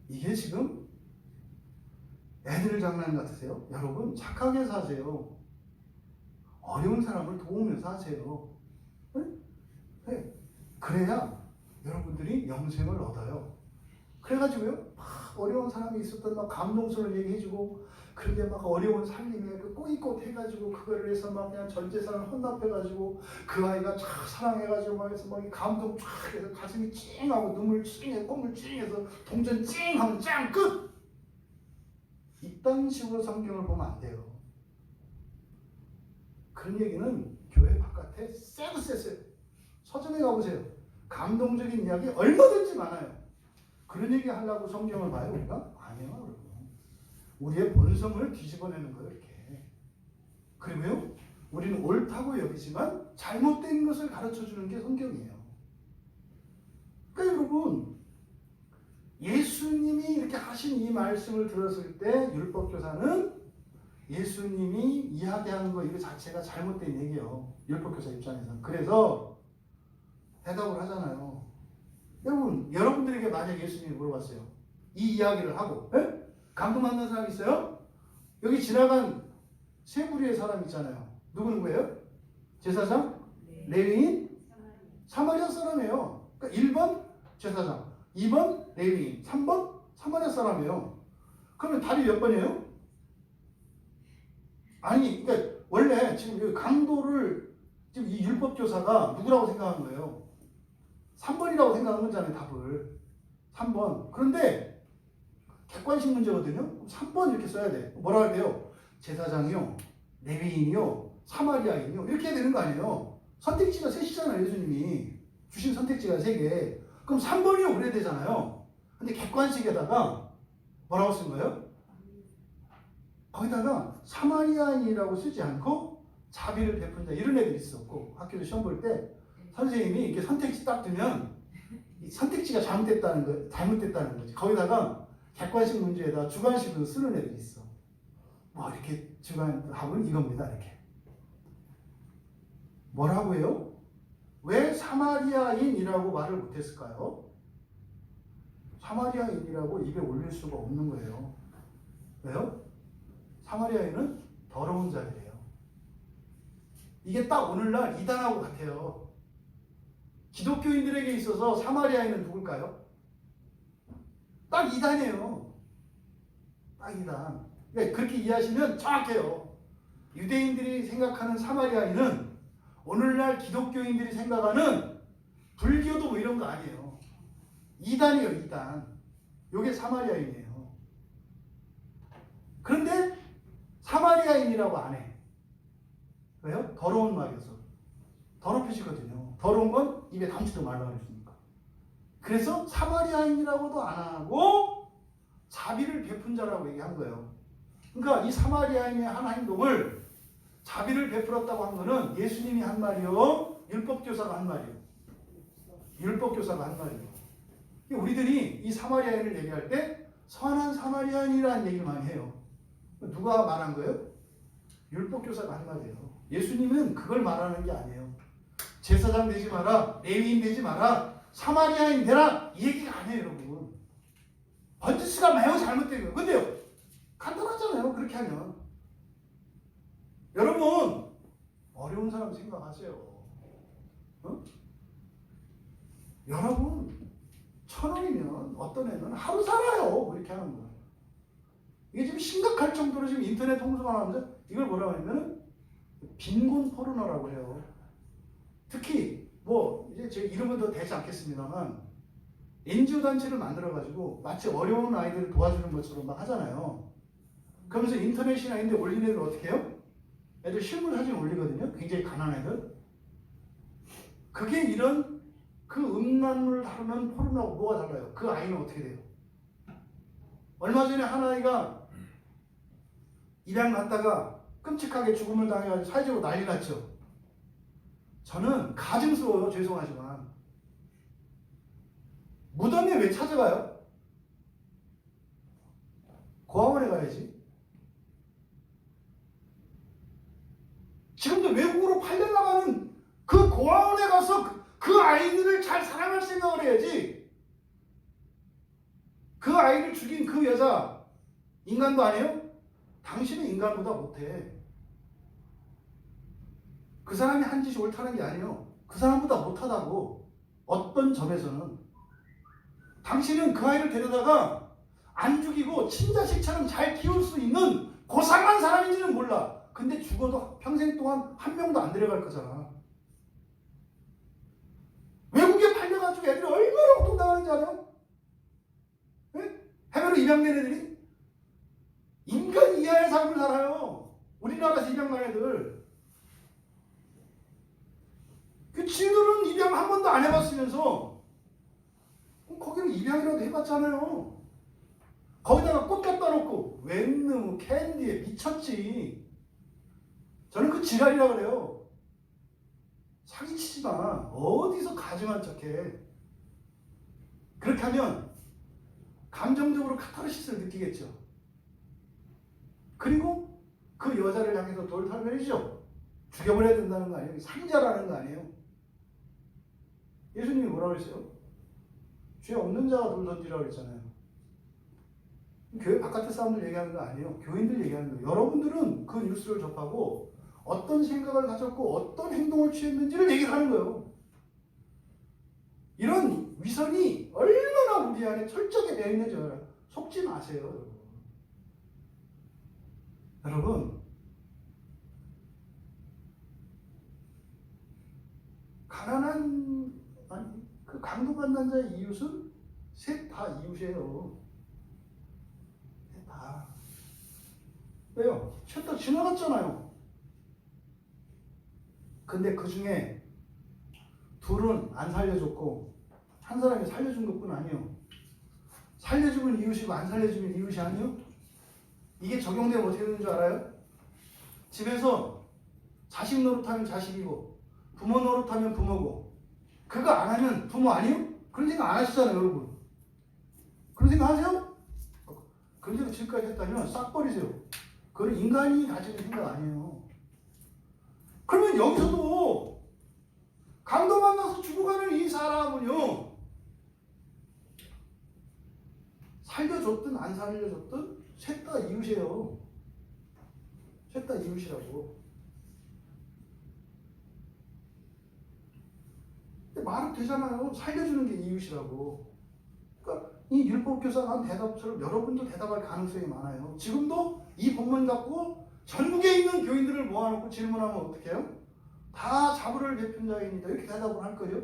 이게 지금 애들 장난 같으세요? 여러분 착하게 사세요. 어려운 사람을 도우면서 하세요. 네? 네. 그래야 여러분들이 영생을 얻어요. 그래가지고요, 막 어려운 사람이 있었던 막 감동스러운 얘기해주고, 그런데 막 어려운 살림에 그 꼬이꼬 해가지고 그거를 해서 막 그냥 전 재산을 헌납해가지고 그 아이가 쫙 사랑해가지고 막 해서 막 감동 쫙 해서 가슴이 찡하고 눈물 찡해 콧물 찡해서 동전 찡하면 짱 끝. 이딴 식으로 성경을 보면 안 돼요. 그런 얘기는 교회 바깥에 쎄고 쎄어요. 서점에 가보세요. 감동적인 이야기 얼마든지 많아요. 그런 얘기 하려고 성경을 봐요, 우리가? 아니에요, 여러분. 우리의 본성을 뒤집어내는 거예요, 이렇게. 그리고요, 우리는 옳다고 여기지만 잘못된 것을 가르쳐 주는 게 성경이에요. 그러니까 여러분, 예수님이 이렇게 하신 이 말씀을 들었을 때 율법교사는 예수님이 이야기하는 거 이거 자체가 잘못된 얘기예요. 율법교사 입장에서는. 그래서 대답을 하잖아요. 여러분, 여러분들에게 만약 예수님이 물어봤어요. 이 이야기를 하고, 에? 감동받는 사람 있어요? 여기 지나간 세 무리의 사람 있잖아요. 누구예요? 제사장? 레위인? 사마리아 사람이에요. 그러니까 1번 제사장, 2번 레위인, 3번 사마리아 사람이에요. 그러면 답이 몇 번이에요? 아니, 그러니까 원래 지금 이 강도를 지금 이 율법교사가 누구라고 생각한 거예요? 3번이라고 생각한 거잖아요, 답을. 3번. 그런데 객관식 문제거든요. 3번 이렇게 써야 돼. 뭐라 그래요? 제사장이요, 레위인이요, 사마리아인이요. 이렇게 해야 되는 거 아니에요? 선택지가 셋이잖아요, 예수님이. 주신 선택지가 3개. 그럼 3번이요, 그래야 되잖아요. 근데 객관식에다가 뭐라고 쓴 거예요? 거기다가 사마리아인이라고 쓰지 않고 자비를 베푼 자 이런 애들이 있었고 학교에서 시험 볼 때 선생님이 이렇게 선택지 딱 뜨면 이 선택지가 잘못됐다는 거지. 거기다가 객관식 문제에다 주관식으로 쓰는 애들이 있어. 뭐 이렇게 주관 답은 이겁니다. 이렇게. 뭐라고 해요? 왜 사마리아인이라고 말을 못했을까요? 사마리아인이라고 입에 올릴 수가 없는 거예요. 왜요? 사마리아인은 더러운 자들이에요. 이게 딱 오늘날 이단하고 같아요. 기독교인들에게 있어서 사마리아인은 누굴까요? 딱 이단이에요. 딱 이단. 그러니까 그렇게 이해하시면 정확해요. 유대인들이 생각하는 사마리아인은 오늘날 기독교인들이 생각하는 불교도 뭐 이런 거 아니에요. 이단이에요, 이단. 요게 사마리아인이에요. 그런데 사마리아인이라고 안 해. 왜요? 더러운 말이어서. 더럽혀지거든요. 더러운 건 입에 담지도 말라고 그랬으니까. 그래서 사마리아인이라고도 안 하고 자비를 베푼 자라고 얘기한 거예요. 그러니까 이 사마리아인의 한 행동을 자비를 베풀었다고 한 거는 예수님이 한 말이요, 율법교사가 한 말이요. 율법교사가 한 말이요. 우리들이 이 사마리아인을 얘기할 때 선한 사마리아인이라는 얘기를 많이 해요. 누가 말한 거예요? 율법교사가 한 말이에요. 예수님은 그걸 말하는 게 아니에요. 제사장 되지 마라, 레위인 되지 마라, 사마리아인 되라, 이 얘기가 아니에요, 여러분. 번지스가 매우 잘못된 거예요. 근데요, 간단하잖아요, 그렇게 하면. 여러분, 어려운 사람 생각하세요. 어? 여러분, 1,000원이면 어떤 애는 하루 살아요. 그렇게 하는 거예요. 이게 지금 심각할 정도로 지금 인터넷 홍수가 나오면서 이걸 뭐라고 하냐면 빈곤 포르노라고 해요. 특히 뭐 이제 제 이름은 더 되지 않겠습니다만 NGO 단체를 만들어가지고 마치 어려운 아이들을 도와주는 것처럼 막 하잖아요. 그러면서 인터넷이나 이런 데 올린 애들 어떻게 해요? 애들 실물 사진 올리거든요. 굉장히 가난한 애들. 그게 이런 그 음란물을 다루는 포르노하고 뭐가 달라요? 그 아이는 어떻게 돼요? 얼마 전에 한 아이가 입양 갔다가 끔찍하게 죽음을 당해가지고 사회적으로 난리 났죠. 저는 가증스러워요. 죄송하지만. 무덤에 왜 찾아가요? 고아원에 가야지. 지금도 외국으로 팔려나가는 그 고아원에 가서 그 아이들을 잘 사랑할 생각을 해야지. 그 아이를 죽인 그 여자 인간도 아니에요? 당신은 인간보다 못해. 그 사람이 한 짓이 옳다는 게 아니에요. 그 사람보다 못하다고. 어떤 점에서는. 당신은 그 아이를 데려다가 안 죽이고 친자식처럼 잘 키울 수 있는 고상한 사람인지는 몰라. 근데 죽어도 평생 동안 한 명도 안 데려갈 거잖아. 외국에 팔려가지고 애들이 얼마나 고통당하는지 알아요? 네? 해외로 입양된 애들이 인간 이하의 삶을 살아요. 우리나라에서 입양간 애들. 그 지들은 입양 한 번도 안 해봤으면서 거기는 입양이라도 해봤잖아요. 거기다가 꽃 갖다 놓고 웬놈 캔디에 미쳤지. 저는 그 지랄이라 그래요. 사기치지 마. 어디서 가증한 척해. 그렇게 하면 감정적으로 카타르시스를 느끼겠죠. 그리고 그 여자를 향해서 돌을 설명해주죠. 죽여버려야 된다는 거 아니에요. 상자라는 거 아니에요. 예수님이 뭐라고 했어요? 죄 없는 자가 돌 던지라고 했잖아요. 교회 바깥의 사람들 얘기하는 거 아니에요. 교인들 얘기하는 거예요. 여러분들은 그 뉴스를 접하고 어떤 생각을 가졌고 어떤 행동을 취했는지를 얘기를 하는 거예요. 이런 위선이 얼마나 우리 안에 철저하게 배어있는지 알아요. 속지 마세요, 여러분. 여러분, 가난한 그 강도받는 자의 이웃은 셋 다 이웃이에요. 셋 다. 왜요? 셋 다 지나갔잖아요. 근데 그 중에 둘은 안 살려줬고 한 사람이 살려준 것뿐 아니에요. 살려주면 이웃이고 안 살려주면 이웃이 아니에요? 이게 적용되면 어떻게 되는 줄 알아요? 집에서 자식 노릇하면 자식이고 부모 노릇하면 부모고 그거 안 하면 부모 아니에요? 그런 생각 안 하시잖아요, 여러분. 그런 생각 하세요? 그런 생각 지금까지 했다면 싹 버리세요. 그건 인간이 가지는 생각 아니에요. 그러면 여기서도 강도 만나서 죽어가는 이 사람은요, 살려줬든 안 살려줬든 셋 다 이웃이에요. 셋 다 이웃이라고. 말은 되잖아요. 살려주는 게 이웃이라고. 그러니까 이 율법교사가 한 대답처럼 여러분도 대답할 가능성이 많아요. 지금도 이 본문 갖고 전국에 있는 교인들을 모아놓고 질문하면 어떻게 해요? 다 자부를 베푼 자입니다. 이렇게 대답을 할 거예요.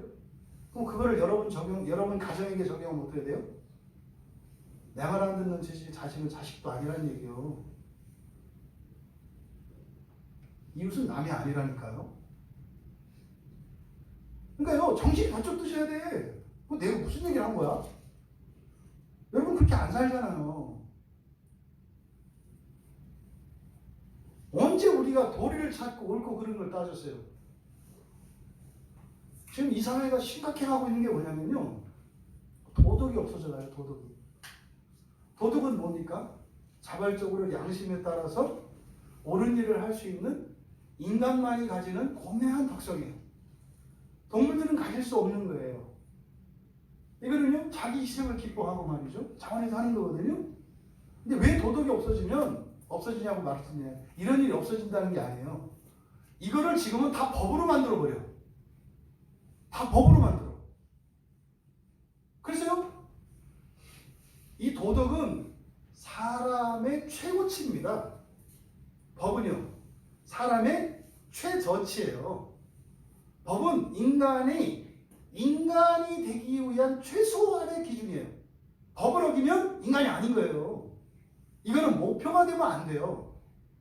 그럼 그거를 여러분 가정에게 적용하면 어떻게 돼요? 내 말 안 듣는 자식은 자식도 아니라는 얘기요. 이웃은 남이 아니라니까요. 그러니까요, 정신이 번쩍 드셔야 돼. 내가 무슨 얘기를 한 거야? 여러분 그렇게 안 살잖아요. 언제 우리가 도리를 찾고 옳고 그른 걸 따졌어요? 지금 이 사회가 심각해가고 있는 게 뭐냐면요, 도덕이 없어져요. 도덕은 뭡니까? 자발적으로 양심에 따라서 옳은 일을 할 수 있는 인간만이 가지는 고뇌한 덕성이에요. 동물들은 가질 수 없는 거예요. 이거는요, 자기 희생을 기뻐하고 말이죠. 자원에서 하는 거거든요. 근데 왜 도덕이 없어지냐고 말씀드려요. 이런 일이 없어진다는 게 아니에요. 이거를 지금은 다 법으로 만들어 버려. 다 법으로 만들어. 그래서요, 이 도덕은 사람의 최고치입니다. 법은요, 사람의 최저치예요. 법은 인간이 되기 위한 최소한의 기준이에요. 법을 어기면 인간이 아닌 거예요. 이거는 목표가 되면 안 돼요.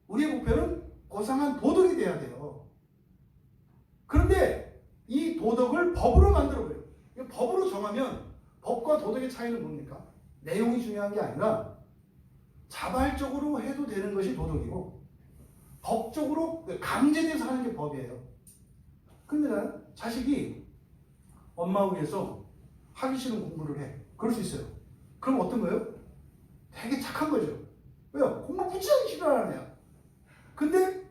우리의 목표는 고상한 도덕이 돼야 돼요. 그런데 이 도덕을 법으로 만들어버려요. 법으로 정하면 법과 도덕의 차이는 뭡니까? 내용이 중요한 게 아니라 자발적으로 해도 되는 것이 도덕이고 법적으로 강제돼서 하는 게 법이에요. 근데 자식이 엄마 위해서 하기 싫은 공부를 해. 그럴 수 있어요. 그럼 어떤 거예요? 되게 착한 거죠. 왜요? 공부 무지하게 싫어하는 애야. 근데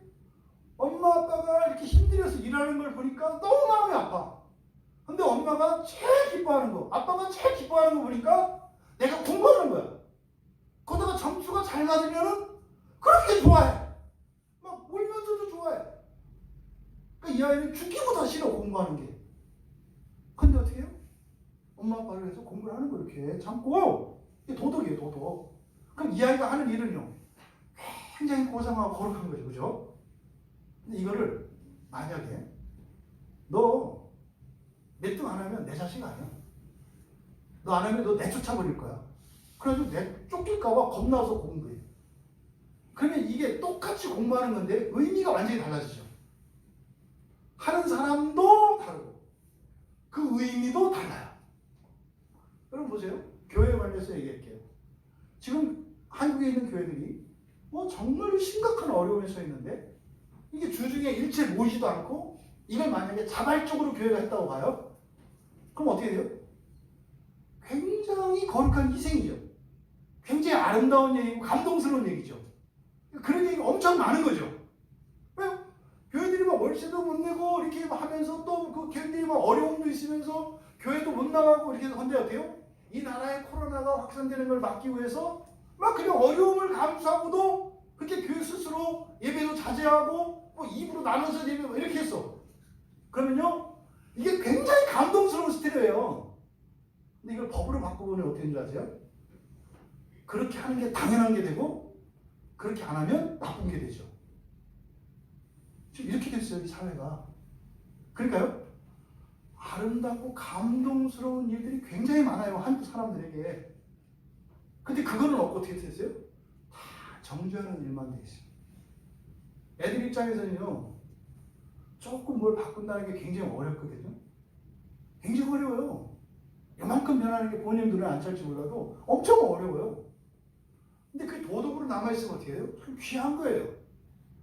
엄마 아빠가 이렇게 힘들어서 일하는 걸 보니까 너무 마음이 아파. 근데 엄마가 제일 기뻐하는 거, 아빠가 제일 기뻐하는 거 보니까 내가 공부하는 거야. 거기다가 점수가 잘 맞으면은 그렇게 좋아해. 막 울면서도 좋아해. 그러니까 이 아이는 죽기보다 싫어, 공부하는 게. 근데 어떻게 해요? 엄마 아빠를 해서 공부를 하는 거 이렇게 참고. 이게 도덕이에요, 도덕. 그럼 이 아이가 하는 일은요, 굉장히 고상하고 거룩한 거죠, 그죠? 근데 이거를 만약에 너 몇 등 안 하면 내 자식 아니야. 너 안 하면 너 내쫓아버릴 거야. 그래가지고 내 쫓길까봐 겁나서 공부해. 그러면 이게 똑같이 공부하는 건데 의미가 완전히 달라지죠. 하는 사람도 다르고 그 의미도 달라요. 여러분 보세요. 교회에 관해서 얘기할게요. 지금 한국에 있는 교회들이 정말로 심각한 어려움에 서 있는데 이게 주중에 일체 모이지도 않고 이걸 만약에 자발적으로 교회가 했다고 봐요. 그럼 어떻게 돼요? 굉장히 거룩한 희생이죠. 굉장히 아름다운 얘기고 감동스러운 얘기죠. 그런 얘기가 엄청 많은 거죠. 왜요? 교회들이 막 월세도 못 내고 이렇게 하면서 또 그 교회들이 막 어려움도 있으면서 교회도 못 나가고 이렇게 해서 근데 어때요? 이 나라에 코로나가 확산되는 걸 막기 위해서 막 그냥 어려움을 감수하고도 그렇게 교회 스스로 예배도 자제하고 뭐 입으로 나눠서 예배 이렇게 했어. 그러면요, 이게 굉장히 감동스러운 스타일이에요. 근데 이걸 법으로 바꿔보면 어떻게 되는 줄 아세요? 그렇게 하는 게 당연한 게 되고 그렇게 안 하면 나쁜 게 되죠. 지금 이렇게 됐어요, 이 사회가. 그러니까요, 아름답고 감동스러운 일들이 굉장히 많아요, 한국 사람들에게. 근데 그거는 어떻게 됐어요? 다 정죄하는 일만 돼 있어요. 애들 입장에서는요, 조금 뭘 바꾼다는 게 굉장히 어렵거든요. 굉장히 어려워요. 이만큼 변하는 게 본인 눈에 안 찰지 몰라도 엄청 어려워요. 근데 그게 도덕으로 남아있으면 어떻게 해요? 참 귀한 거예요.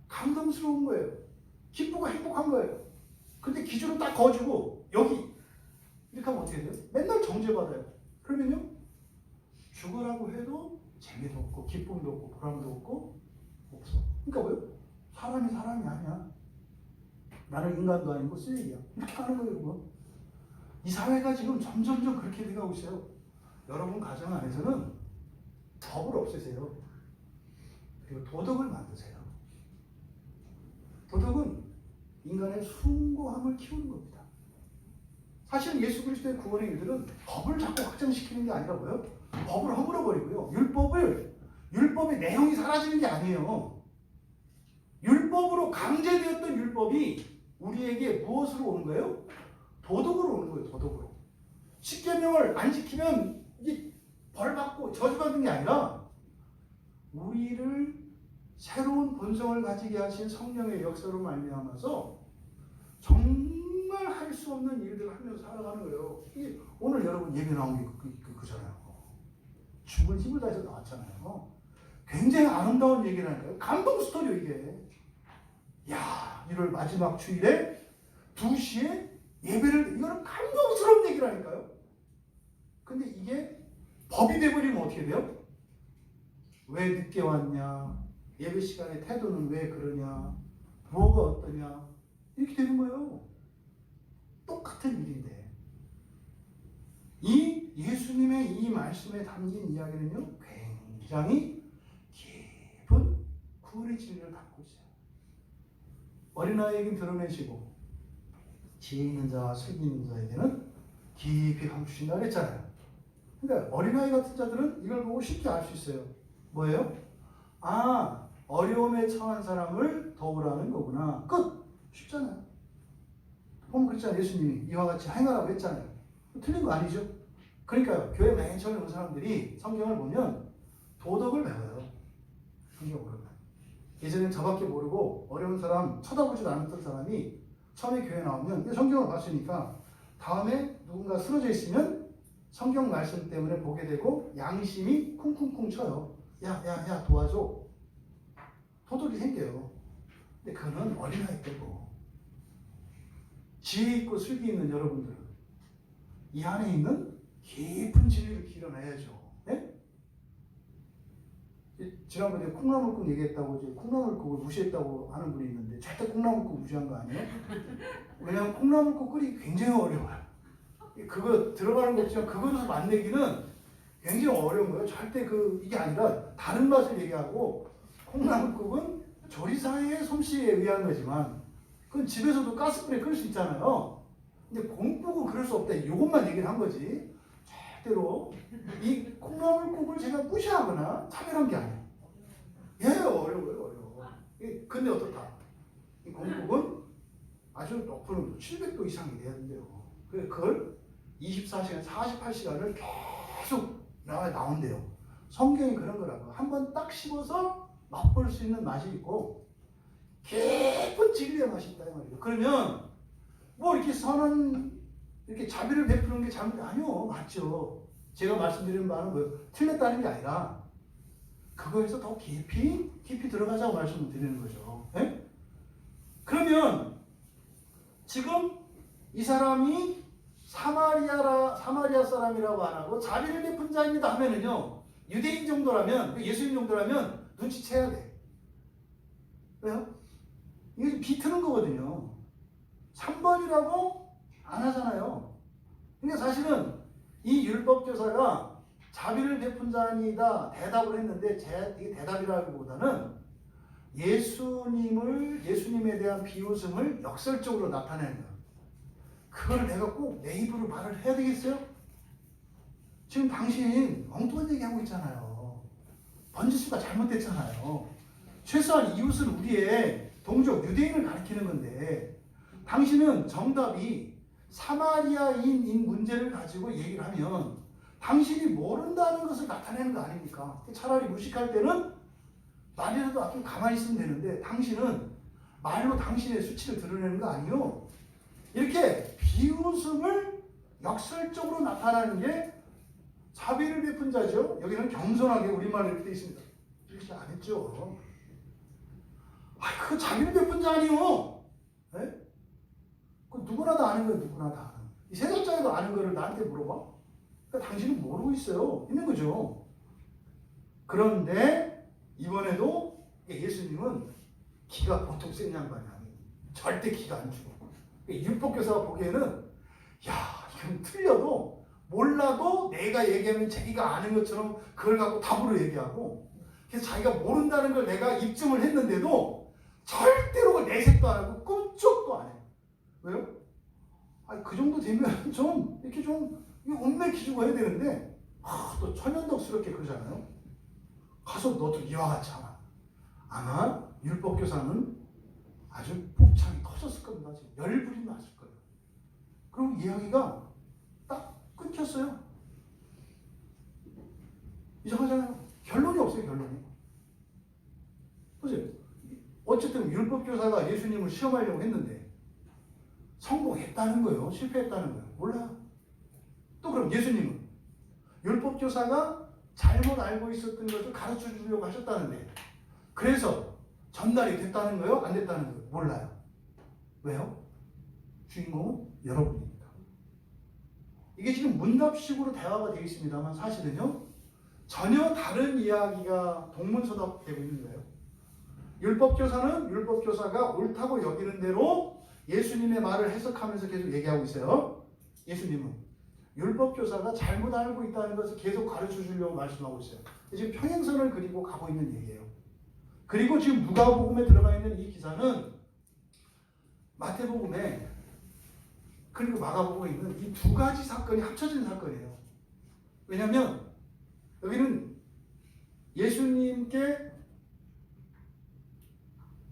감동스러운 거예요. 기쁘고 행복한 거예요. 근데 기준은 딱 거주고 여기 이렇게 하면 어떻게 돼요? 맨날 정죄받아요. 그러면요, 죽으라고 해도 재미도 없고 기쁨도 없고 보람도 없고 없어. 그러니까 왜요? 사람이 아니야. 나는 인간도 아니고 쓰레기야. 이렇게 하는 거예요. 그거. 이 사회가 지금 점점점 그렇게 돼가고 있어요. 여러분 가정 안에서는 법을 없애세요. 그리고 도덕을 만드세요. 도덕은 인간의 숭고함을 키우는 겁니다. 사실 예수 그리스도의 구원의 일들은 법을 자꾸 확장시키는 게 아니라 뭐예요? 법을 허물어버리고요. 율법의 내용이 사라지는 게 아니에요. 율법으로 강제되었던 율법이 우리에게 무엇으로 오는 거예요? 도덕으로 오는 거예요. 도덕으로. 십계명을 안 지키면 이게 벌받고 저주받는 게 아니라 우리를 새로운 본성을 가지게 하신 성령의 역사로 말미암아서 정말 할 수 없는 일들을 하면서 살아가는 거예요. 오늘 여러분 예배 나온 게 그잖아요. 죽을 힘을 다해서 나왔잖아요. 굉장히 아름다운 얘기라니까요. 감동 스토리요 이게. 야, 1월 마지막 주일에 2시에 예배를, 이거는 감동스러운 얘기라니까요. 근데 이게 법이 돼버리면 어떻게 돼요? 왜 늦게 왔냐? 예배 시간에 태도는 왜 그러냐? 뭐가 어떠냐? 이렇게 되는 거예요. 똑같은 일인데. 이 예수님의 이 말씀에 담긴 이야기는요, 굉장히 깊은 구원의 진리를 담고 있어요. 어린아이에겐 드러내시고 지혜 있는 자와 슬기 있는 자에게는 깊이 감추신다 그랬잖아요. 그러니까 어린아이 같은 자들은 이걸 보고 쉽게 알 수 있어요. 뭐예요? 아, 어려움에 처한 사람을 도우라는 거구나. 끝! 쉽잖아요. 보면 그렇잖아요. 예수님이 이와 같이 행하라고 했잖아요. 틀린 거 아니죠? 그러니까요. 교회 맨 처음에 온 사람들이 성경을 보면 도덕을 배워요. 성경을 보면. 예전엔 저밖에 모르고 어려운 사람 쳐다보지도 않았던 사람이 처음에 교회 나오면 성경을 봤으니까 다음에 누군가 쓰러져 있으면 성경 말씀 때문에 보게 되고 양심이 쿵쿵쿵 쳐요. 야 도와줘. 도덕이 생겨요. 근데 그거는 어린아이 때고 지혜 있고 슬기 있는 여러분들은 이 안에 있는 깊은 진리를 길어내야죠. 네? 지난번에 콩나물국 얘기했다고 이제 콩나물국을 무시했다고 하는 분이 있는데 절대 콩나물국 무시한 거 아니에요? 왜냐하면 콩나물국 끓이기 굉장히 어려워요. 그거 들어가는 거 없지만 그거에서 맛내기는 굉장히 어려운 거예요. 절대 이게 아니라 다른 맛을 얘기하고 콩나물국은 조리사의 솜씨에 의한 거지만 그건 집에서도 가스불에 끓일 수 있잖아요. 근데 공국은 그럴 수 없다. 이것만 얘기를 한 거지. 절대로 이 콩나물국을 제가 무시하거나 차별한 게 아니에요. 어려워요. 근데 어떻다? 이 공국은 아주 높은 700도 이상이 돼야 된대요. 그걸 24시간, 48시간을 계속 나온대요. 성경이 그런 거라고. 한번 딱 씹어서 맛볼 수 있는 맛이 있고 깊은 진리의 맛이 있다 이 말이에요. 그러면 뭐 이렇게 선한 이렇게 자비를 베푸는 게 잘못 아니요, 맞죠. 제가 말씀드리는 바는 뭐예요? 틀렸다는 게 아니라 그거에서 더 깊이 들어가자고 말씀을 드리는 거죠. 네? 그러면 지금 이 사람이 사마리아 사람이라고 안 하고 자비를 베푼 자입니다 하면은요, 유대인 정도라면, 예수님 정도라면 눈치채야 돼. 왜요? 이게 비트는 거거든요. 3번이라고 안 하잖아요. 그러니까 사실은 이 율법교사가 자비를 베푼 자입니다 대답을 했는데 이게 대답이라기보다는 예수님에 대한 비웃음을 역설적으로 나타내는 거예요. 그걸 내가 꼭 내 입으로 말을 해야 되겠어요? 지금 당신 엉뚱한 얘기하고 있잖아요. 번지수가 잘못됐잖아요. 최소한 이웃은 우리의 동족 유대인을 가리키는 건데 당신은 정답이 사마리아인인 문제를 가지고 얘기를 하면 당신이 모른다는 것을 나타내는 거 아닙니까? 차라리 무식할 때는 말이라도 아끼고 가만히 있으면 되는데 당신은 말로 당신의 수치를 드러내는 거 아니요. 이렇게 비웃음을 역설적으로 나타나는 게 자비를 베푼 자죠. 여기는 겸손하게 우리말로 이렇게 되어 있습니다. 이렇게 안 했죠. 그거 자비를 베푼 자 아니요. 네? 그 누구나 다 아는 거예요. 누구나 다 아는. 이 세 살짜리도 아는 거를 나한테 물어봐? 그러니까 당신은 모르고 있는 거죠. 그런데 이번에도 예수님은 기가 보통 센 양반이 아니에요. 절대 기가 안 죽어. 율법교사가 보기에는 야, 이건 틀려도 몰라도 내가 얘기하면 자기가 아는 것처럼 그걸 갖고 답으로 얘기하고, 그래서 자기가 모른다는 걸 내가 입증을 했는데도 절대로 그걸 내색도 안 하고 꿈쩍도 안 해요. 왜요? 아니, 그 정도 되면 좀 이렇게 좀 운매 기주고 해야 되는데 또 천연덕스럽게 그러잖아요. 가서 너도 이와 같이 하라. 아마 율법교사는 아주 복창이 터졌을 겁니다. 지금 열불이 났을 거예요. 그리고 이야기가 딱 끊겼어요. 이상하잖아요. 결론이 없어요. 결론이. 보세요. 어쨌든 율법교사가 예수님을 시험하려고 했는데 성공했다는 거예요? 실패했다는 거예요? 몰라요. 또 그럼 예수님은 율법교사가 잘못 알고 있었던 것을 가르쳐 주려고 하셨다는데, 그래서 전달이 됐다는 거예요? 안 됐다는 거예요? 몰라요. 왜요? 주인공은 여러분입니다. 이게 지금 문답식으로 대화가 되어 있습니다만 사실은요, 전혀 다른 이야기가 동문서답되고 있는 거예요. 율법교사는 율법교사가 옳다고 여기는 대로 예수님의 말을 해석하면서 계속 얘기하고 있어요. 예수님은 율법교사가 잘못 알고 있다는 것을 계속 가르쳐 주려고 말씀하고 있어요. 지금 평행선을 그리고 가고 있는 얘기예요. 그리고 지금 누가복음에 들어가 있는 이 기사는 마태복음에 그리고 마가복음에 있는 이 두 가지 사건이 합쳐진 사건이에요. 왜냐하면 여기는 예수님께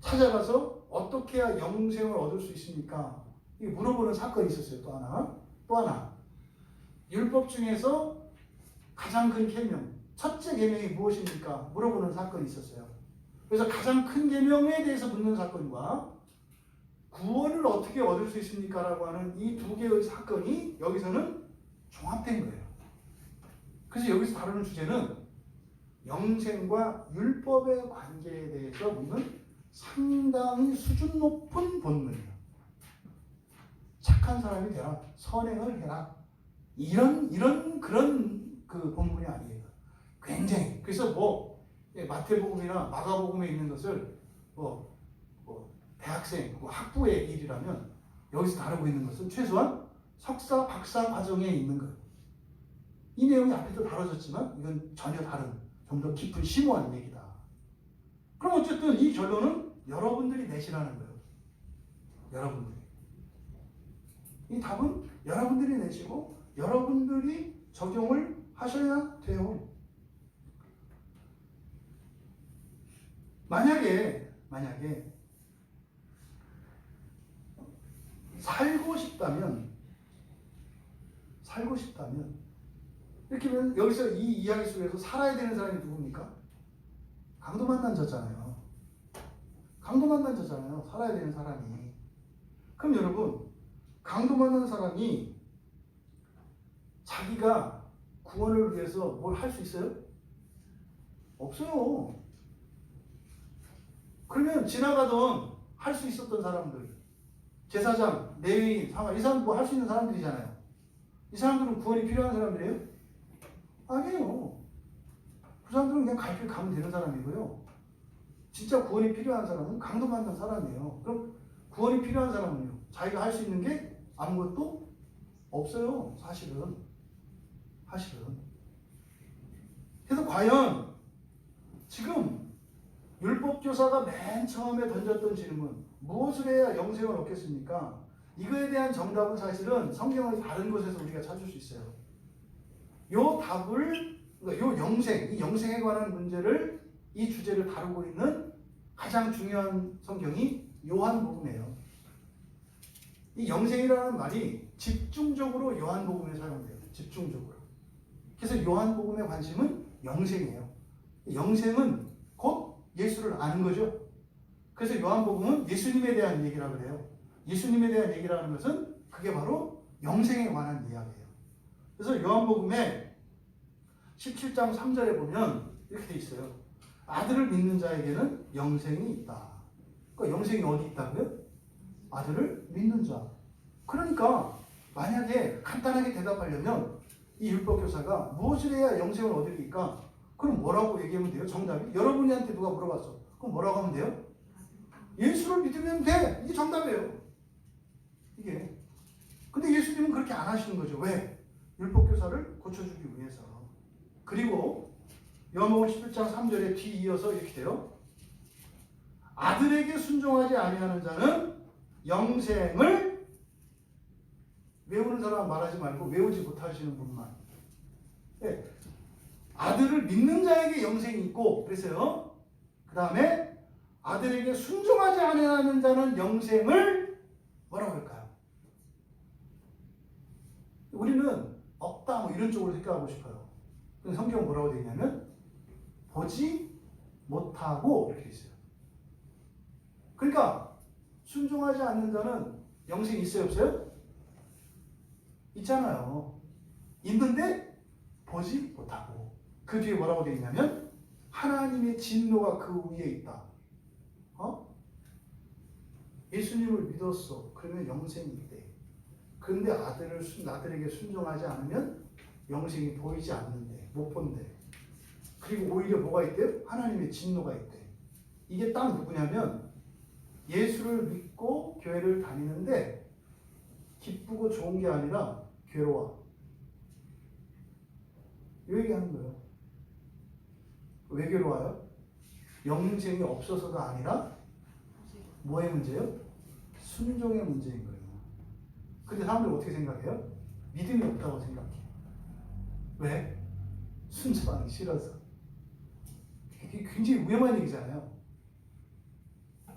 찾아가서 어떻게 해야 영생을 얻을 수 있습니까? 이게 물어보는 사건이 있었어요. 또 하나. 율법 중에서 가장 큰 계명, 첫째 계명이 무엇입니까? 물어보는 사건이 있었어요. 그래서 가장 큰 계명에 대해서 묻는 사건과 구원을 어떻게 얻을 수 있습니까? 라고 하는 이 두 개의 사건이 여기서는 종합된 거예요. 그래서 여기서 다루는 주제는 영생과 율법의 관계에 대해서 묻는 상당히 수준 높은 본문이에요. 착한 사람이 되라, 선행을 해라, 이런 그런 그 본문이 아니에요. 굉장히. 그래서 마태복음이나 마가복음에 있는 것을 대학생, 학부의 일이라면 여기서 다루고 있는 것은 최소한 석사, 박사 과정에 있는 거예요. 이 내용이 앞에도 다뤄졌지만 이건 전혀 다른, 좀 더 깊은 심오한 얘기다. 그럼 어쨌든 이 결론은 여러분들이 내시라는 거예요. 여러분들이. 이 답은 여러분들이 내시고 여러분들이 적용을 하셔야 돼요. 만약에 살고 싶다면 이렇게 보면 여기서 이 이야기 속에서 살아야 되는 사람이 누굽니까? 강도 만난 자잖아요. 살아야 되는 사람이. 그럼 여러분, 강도 만난 사람이 자기가 구원을 위해서 뭘 할 수 있어요? 없어요. 그러면 지나가던 할 수 있었던 사람들, 제사장, 레위인, 상관, 이 사람 뭐 할 수 있는 사람들이잖아요. 이 사람들은 구원이 필요한 사람들이에요? 아니에요. 그 사람들은 그냥 갈 길 가면 되는 사람이고요. 진짜 구원이 필요한 사람은 강도 만난 사람이에요. 그럼 구원이 필요한 사람은요? 자기가 할 수 있는 게 아무것도 없어요. 사실은. 그래서 과연 지금 율법교사가 맨 처음에 던졌던 질문, 무엇을 해야 영생을 얻겠습니까? 이거에 대한 정답은 사실은 성경의 다른 곳에서 우리가 찾을 수 있어요. 요 답을, 요 영생, 이 영생에 관한 문제를, 이 주제를 다루고 있는 가장 중요한 성경이 요한복음이에요. 이 영생이라는 말이 집중적으로 요한복음에 사용돼요. 집중적으로. 그래서 요한복음의 관심은 영생이에요. 영생은 곧 예수를 아는 거죠. 그래서 요한복음은 예수님에 대한 얘기라고 그래요. 예수님에 대한 얘기라는 것은 그게 바로 영생에 관한 이야기예요. 그래서 요한복음의 17장 3절에 보면 이렇게 돼 있어요. 아들을 믿는 자에게는 영생이 있다. 그러니까 영생이 어디 있다고요? 아들을 믿는 자. 그러니까 만약에 간단하게 대답하려면 이 율법교사가 무엇을 해야 영생을 얻을까? 그럼 뭐라고 얘기하면 돼요? 정답이? 여러분한테 누가 물어봤어. 그럼 뭐라고 하면 돼요? 예수를 믿으면 돼. 이게 정답이에요. 이게. 근데 예수님은 그렇게 안 하시는 거죠. 왜? 율법교사를 고쳐주기 위해서. 그리고 요한복음 11장 3절에 뒤이어서 이렇게 돼요. 아들에게 순종하지 아니하는 자는 영생을 외우는 사람 말하지 말고 외우지 못하시는 분만. 네. 아들을 믿는 자에게 영생이 있고 그래서요. 그 다음에 아들에게 순종하지 아니하는 자는 영생을 뭐라고 할까요? 우리는 없다 뭐 이런 쪽으로 생각하고 싶어요. 근데 성경은 뭐라고 되어 있냐면 보지 못하고 이렇게 있어요. 그러니까 순종하지 않는 자는 영생이 있어요 없어요? 있잖아요. 있는데 보지 못하고 그 뒤에 뭐라고 되어 있냐면 하나님의 진노가 그 위에 있다. 예수님을 믿었어. 그러면 영생이 있대. 그런데 아들에게 순종하지 않으면 영생이 보이지 않는데 못 본대. 그리고 오히려 뭐가 있대요? 하나님의 진노가 있대. 이게 딱 누구냐면 예수를 믿고 교회를 다니는데 기쁘고 좋은 게 아니라 괴로워. 이 얘기하는 거예요. 왜 괴로워요? 영생이 없어서가 아니라 뭐의 문제예요? 순종의 문제인 거예요. 근데 사람들 어떻게 생각해요? 믿음이 없다고 생각해. 왜? 순종하기 싫어서. 이게 굉장히 위험한 얘기잖아요.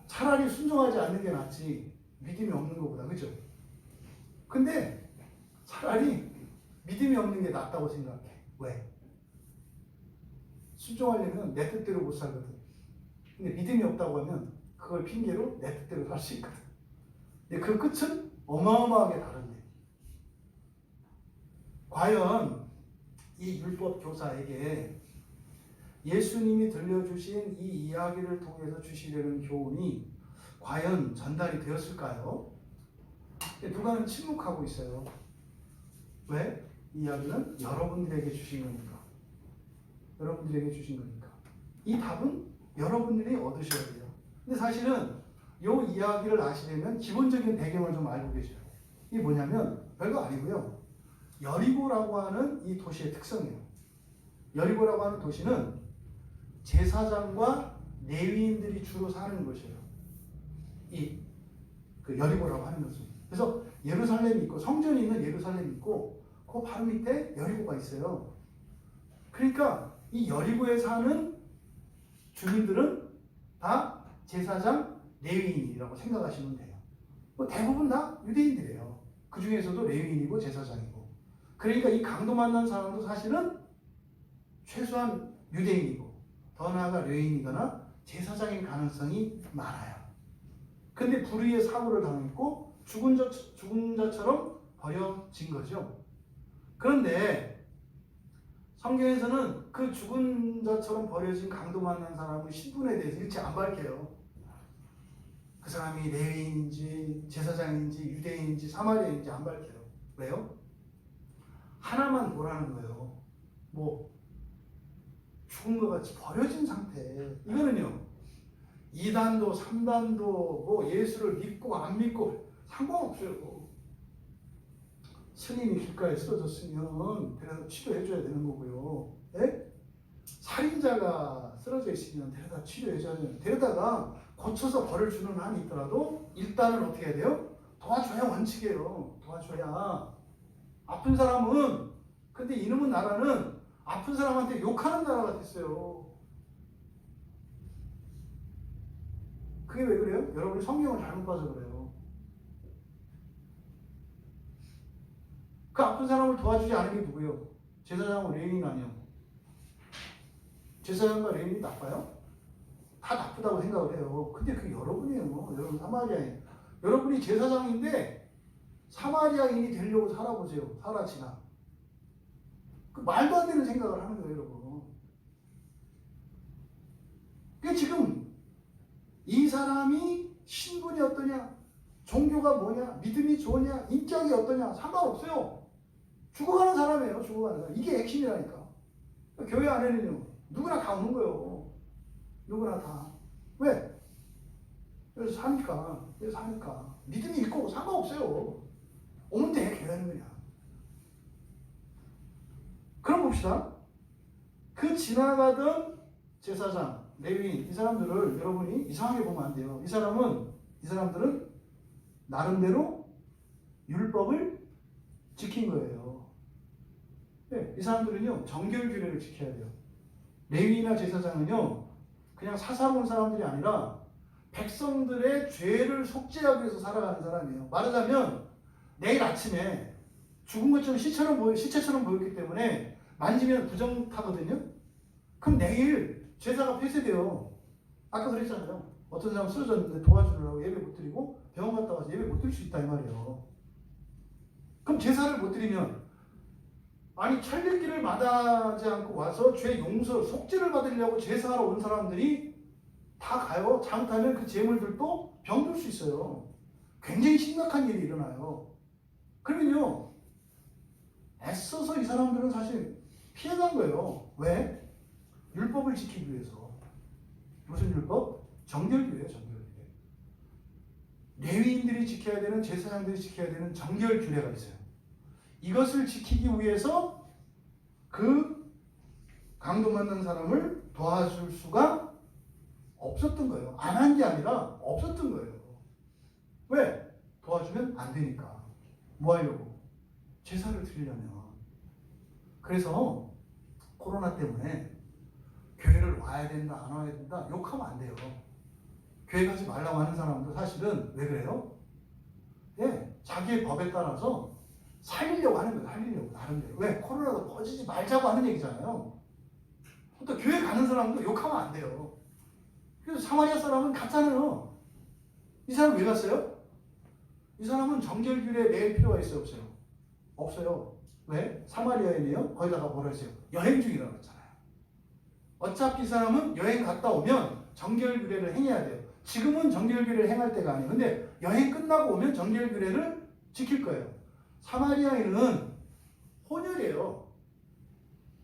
차라리 순종하지 않는 게 낫지 믿음이 없는 것보다. 그죠? 근데 차라리 믿음이 없는 게 낫다고 생각해. 왜? 순종하려면 내 뜻대로 못 살거든. 근데 믿음이 없다고 하면 그걸 핑계로 내 뜻대로 살 수 있거든. 근데 그 끝은 어마어마하게 다른데. 과연 이 율법 교사에게 예수님이 들려주신 이 이야기를 통해서 주시려는 교훈이 과연 전달이 되었을까요? 누가는 침묵하고 있어요. 왜? 이 이야기는 여러분들에게 주신 거니까. 여러분들에게 주신 거니까. 이 답은 여러분들이 얻으셔야 돼요. 근데 사실은 이 이야기를 아시려면 기본적인 배경을 좀 알고 계셔야 돼요. 이게 뭐냐면 별거 아니고요. 여리고라고 하는 이 도시의 특성이에요. 여리고라고 하는 도시는 제사장과 레위인들이 주로 사는 곳이에요. 그 여리고라고 하는 것은. 그래서 예루살렘이 있고 성전이 있는 예루살렘이 있고 그 바로 밑에 여리고가 있어요. 그러니까 이 여리고에 사는 주민들은 다 제사장, 레위인이라고 생각하시면 돼요. 대부분 다 유대인들이에요. 그 중에서도 레위인이고 제사장이고. 그러니까 이 강도 만난 사람도 사실은 최소한 유대인이고 더 나아가 레위인이거나 제사장일 가능성이 많아요. 근데 불의의 사고를 당했고 죽은 자처럼 버려진 거죠. 그런데 성경에서는 그 죽은 자처럼 버려진 강도 만난 사람의 신분에 대해서 일체 안 밝혀요. 그 사람이 레위인인지 제사장인지 유대인인지 사마리아인지 안 밝혀요. 왜요? 하나만 보라는 거예요. 죽은 것 같이 버려진 상태. 이거는요. 2단도 3단도 예수를 믿고 안 믿고 상관없어요. 스님이 길가에 쓰러졌으면 데려다 치료해줘야 되는 거고요. 예? 살인자가 쓰러져 있으면 데려다 치료해줘야 되는. 데려다가 고쳐서 벌을 주는 한이 있더라도 일단은 어떻게 해야 돼요? 도와줘야 원칙이에요. 도와줘야. 아픈 사람은, 근데 이놈의 나라는 아픈 사람한테 욕하는 나라가 됐어요. 그게 왜 그래요? 여러분이 성경을 잘못 봐서 그래요. 그 아픈 사람을 도와주지 않은 게 누구예요? 제사장은 레위인 아니에요? 제사장과 레위인이 나빠요? 다 나쁘다고 생각을 해요. 근데 그게 여러분이에요. 여러분 사마리아인. 여러분이 제사장인데 사마리아인이 되려고 살아보세요. 살아지나. 그 말도 안 되는 생각을 하는 거예요, 여러분. 그게 지금 이 사람이 신분이 어떠냐? 종교가 뭐냐, 믿음이 좋으냐, 인격이 어떠냐 상관없어요. 죽어가는 사람이에요. 죽어가는 사람. 이게 핵심이라니까. 교회 안에는요 누구나 다 오는 거예요. 누구나 다. 왜? 그래서 사니까. 믿음이 있고 상관없어요. 오면 돼. 교회는 그냥. 그럼 봅시다. 그 지나가던 제사장, 레위인 이 사람들을 여러분이 이상하게 보면 안 돼요. 이 사람들은 나름대로 율법을 지킨 거예요. 네, 이 사람들은요 정결규례를 지켜야 돼요. 레위인이나 제사장은요 그냥 사사로운 사람들이 아니라 백성들의 죄를 속죄하기 위해서 살아가는 사람이에요. 말하자면 내일 아침에 죽은 것처럼 시체처럼 보였기 때문에 만지면 부정 타거든요. 그럼 내일 제사가 폐쇄돼요. 아까 그랬잖아요. 어떤 사람 쓰러졌는데 도와주려고 예배 못 드리고 병원 갔다 와서 예배 못 드릴 수 있다 이 말이에요. 그럼 제사를 못 드리면 아니 천리길을 마다하지 않고 와서 죄 용서 속죄를 받으려고 제사하러 온 사람들이 다 가요. 잘못하면 그 재물들도 병들 수 있어요. 굉장히 심각한 일이 일어나요. 그러면요 애써서 이 사람들은 사실 피해간 거예요. 왜? 율법을 지키기 위해서. 무슨 율법? 정결규례예요. 정결규례. 레위인들이 지켜야 되는, 제사장들이 지켜야 되는 정결규례가 있어요. 이것을 지키기 위해서 그 강도 만난 사람을 도와줄 수가 없었던 거예요. 안 한 게 아니라 없었던 거예요. 왜? 도와주면 안 되니까. 뭐 하려고? 제사를 드리려면. 그래서 코로나 때문에 교회를 와야 된다, 안 와야 된다 욕하면 안 돼요. 교회 가지 말라고 하는 사람도 사실은 왜 그래요? 예, 자기의 법에 따라서 살리려고 하는 거예요. 살리려고 나름대로. 왜? 코로나가 퍼지지 말자고 하는 얘기잖아요. 또 교회 가는 사람도 욕하면 안 돼요. 그래서 사마리아 사람은 갔잖아요. 이 사람 왜 갔어요? 이 사람은 정결규례에 매일 필요가 있어요? 없어요? 없어요. 왜? 사마리아인이에요? 거기다가 뭐라 했어요? 여행 중이라고 했잖아요. 어차피 이 사람은 여행 갔다 오면 정결규례를 행해야 돼요. 지금은 정결규례를 행할 때가 아니에요. 근데 여행 끝나고 오면 정결규례를 지킬 거예요. 사마리아인은 혼혈이에요.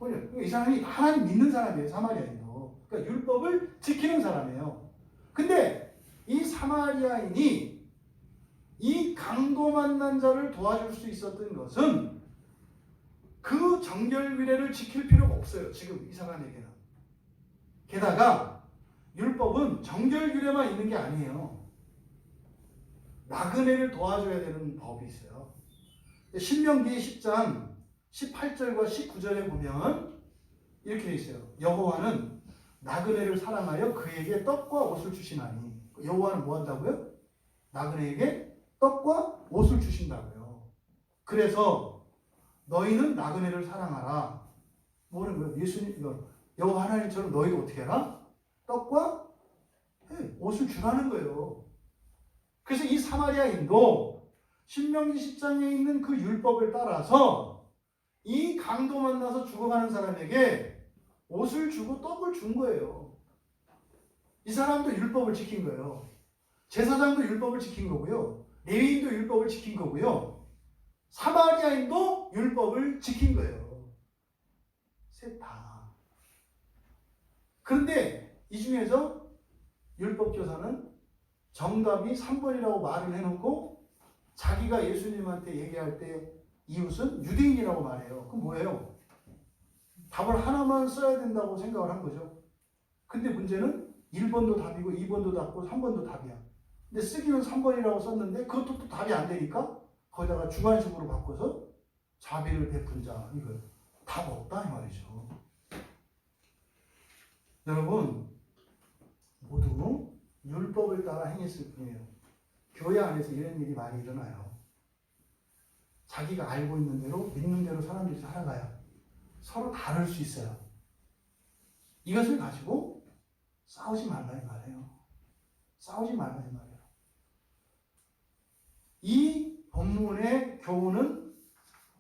혼혈. 이 사람이 하나님 믿는 사람이에요. 사마리아인도. 그러니까 율법을 지키는 사람이에요. 근데 이 사마리아인이 이 강도 만난 자를 도와줄 수 있었던 것은 그 정결규례를 지킬 필요가 없어요. 지금 이 사람에게는. 게다가 율법은 정결규례만 있는 게 아니에요. 나그네를 도와줘야 되는 법이 있어요. 신명기 10장 18절과 19절에 보면 이렇게 돼 있어요. 여호와는 나그네를 사랑하여 그에게 떡과 옷을 주시나니. 여호와는 뭐 한다고요? 나그네에게 떡과 옷을 주신다고요. 그래서 너희는 나그네를 사랑하라. 뭐는 거예요? 예수님, 여호와 하나님처럼 너희도 어떻게 해라? 떡과 옷을 주라는 거예요. 그래서 이 사마리아인도 신명기 10장에 있는 그 율법을 따라서 이 강도 만나서 죽어가는 사람에게 옷을 주고 떡을 준 거예요. 이 사람도 율법을 지킨 거예요. 제사장도 율법을 지킨 거고요. 레위인도 율법을 지킨 거고요. 사마리아인도 율법을 지킨 거예요. 셋 다. 그런데 이 중에서 율법교사는 정답이 3번이라고 말을 해놓고 자기가 예수님한테 얘기할 때 이웃은 유대인이라고 말해요. 그럼 뭐예요? 답을 하나만 써야 된다고 생각을 한 거죠. 근데 문제는 1번도 답이고 2번도 답고 3번도 답이야. 근데 쓰기는 3번이라고 썼는데 그것도 또 답이 안 되니까 거기다가 주관식으로 바꿔서 자비를 베푼 자, 이거 답 없다 이 말이죠. 여러분 모두 율법을 따라 행했을 뿐이에요. 교회 안에서 이런 일이 많이 일어나요. 자기가 알고 있는 대로 믿는 대로 사람들이 살아가야 서로 다를 수 있어요. 이것을 가지고 싸우지 말라 이 말이에요. 싸우지 말라 이 말이에요. 이 본문의 교훈은,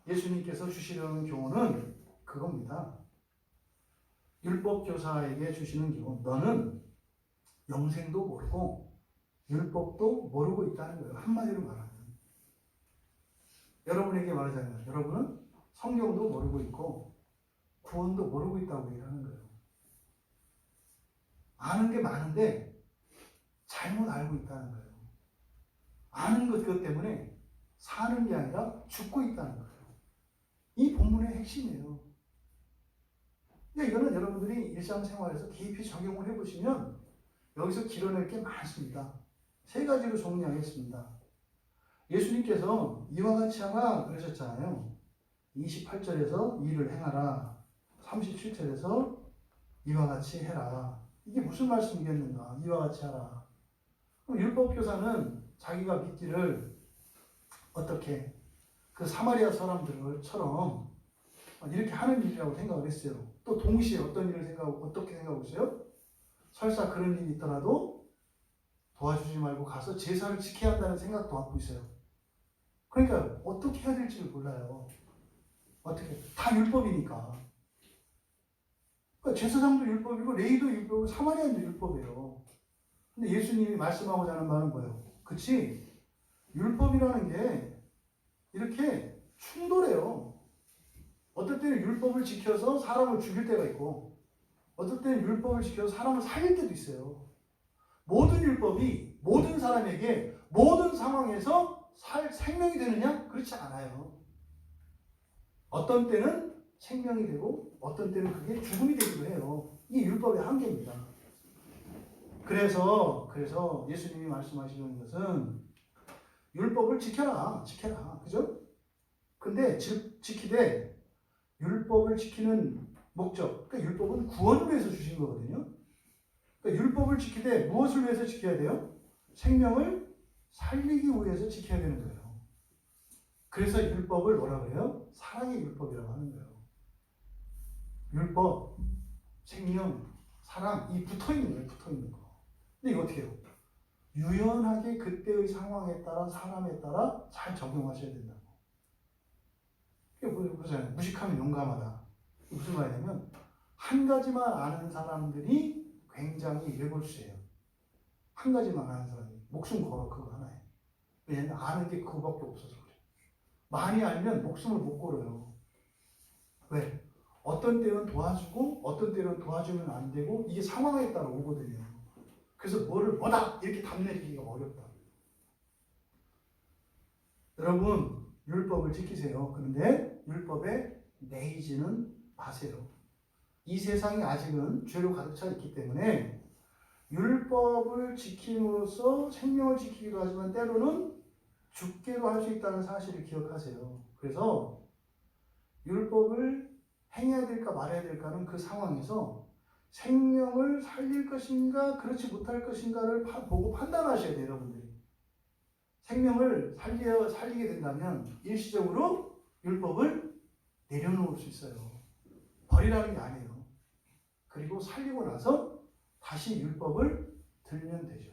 예수님께서 주시려는 교훈은 그겁니다. 율법교사에게 주시는 교훈. 너는 영생도 모르고 율법도 모르고 있다는 거예요. 한마디로 말하면. 여러분에게 말하자면 여러분은 성경도 모르고 있고 구원도 모르고 있다고 얘기하는 거예요. 아는 게 많은데 잘못 알고 있다는 거예요. 아는 것 때문에 사는 게 아니라 죽고 있다는 거예요. 이 본문의 핵심이에요. 근데 이거는 여러분들이 일상생활에서 깊이 적용을 해보시면 여기서 길어낼 게 많습니다. 세 가지로 정리하겠습니다. 예수님께서 이와 같이 하라 그러셨잖아요. 28절에서 이를 행하라. 37절에서 이와 같이 해라. 이게 무슨 말씀이겠는가? 이와 같이 하라. 그럼 율법교사는 자기가 믿기를 어떻게 그 사마리아 사람들처럼 이렇게 하는 일이라고 생각을 했어요. 또 동시에 어떤 일을 생각하고 어떻게 생각하고 있어요? 설사 그런 일이 있더라도 도와주지 말고 가서 제사를 지켜야 한다는 생각도 갖고 있어요. 그러니까 어떻게 해야 될지를 몰라요. 어떻게 다 율법이니까. 그러니까 제사장도 율법이고 레위도 율법이고 사마리아인도 율법이에요. 근데 예수님이 말씀하고자 하는 말은 뭐예요? 그치? 율법이라는 게 이렇게 충돌해요. 어떨 때는 율법을 지켜서 사람을 죽일 때가 있고 어떨 때는 율법을 지켜서 사람을 살릴 때도 있어요. 모든 율법이 모든 사람에게 모든 상황에서 생명이 되느냐? 그렇지 않아요. 어떤 때는 생명이 되고 어떤 때는 그게 죽음이 되기도 해요. 이게 율법의 한계입니다. 그래서 예수님이 말씀하시는 것은 율법을 지켜라. 그죠? 근데 지키되 율법을 지키는 목적, 그러니까 율법은 구원을 위해서 주신 거거든요. 그러니까 율법을 지키되 무엇을 위해서 지켜야 돼요? 생명을 살리기 위해서 지켜야 되는 거예요. 그래서 율법을 뭐라고 해요? 사랑의 율법이라고 하는 거예요. 율법, 생명, 사랑, 이 붙어있는 거예요. 붙어있는 거. 근데 이거 어떻게 해요? 유연하게 그때의 상황에 따라 사람에 따라 잘 적용하셔야 된다고. 이게 그러잖아요. 무식하면 용감하다. 무슨 말이냐면 한 가지만 아는 사람들이 굉장히 외골수예요. 한 가지만 아는 사람이 목숨 걸어 그거 하나에. 왜냐면 아는 게 그거밖에 없어서 그래. 많이 알면 목숨을 못 걸어요. 왜? 어떤 때는 도와주고 어떤 때는 도와주면 안 되고 이게 상황에 따라 오거든요. 그래서 뭐다 이렇게 답내리기가 어렵다. 여러분 율법을 지키세요. 그런데 율법에 매이지는 마세요. 이 세상이 아직은 죄로 가득 차 있기 때문에 율법을 지킴으로써 생명을 지키기도 하지만 때로는 죽게도 할 수 있다는 사실을 기억하세요. 그래서 율법을 행해야 될까 말아야 될까는 그 상황에서 생명을 살릴 것인가 그렇지 못할 것인가를 보고 판단하셔야 돼요. 여러분들이. 생명을 살리게 된다면 일시적으로 율법을 내려놓을 수 있어요. 버리라는 게 아니에요. 그리고 살리고 나서 다시 율법을 들면 되죠.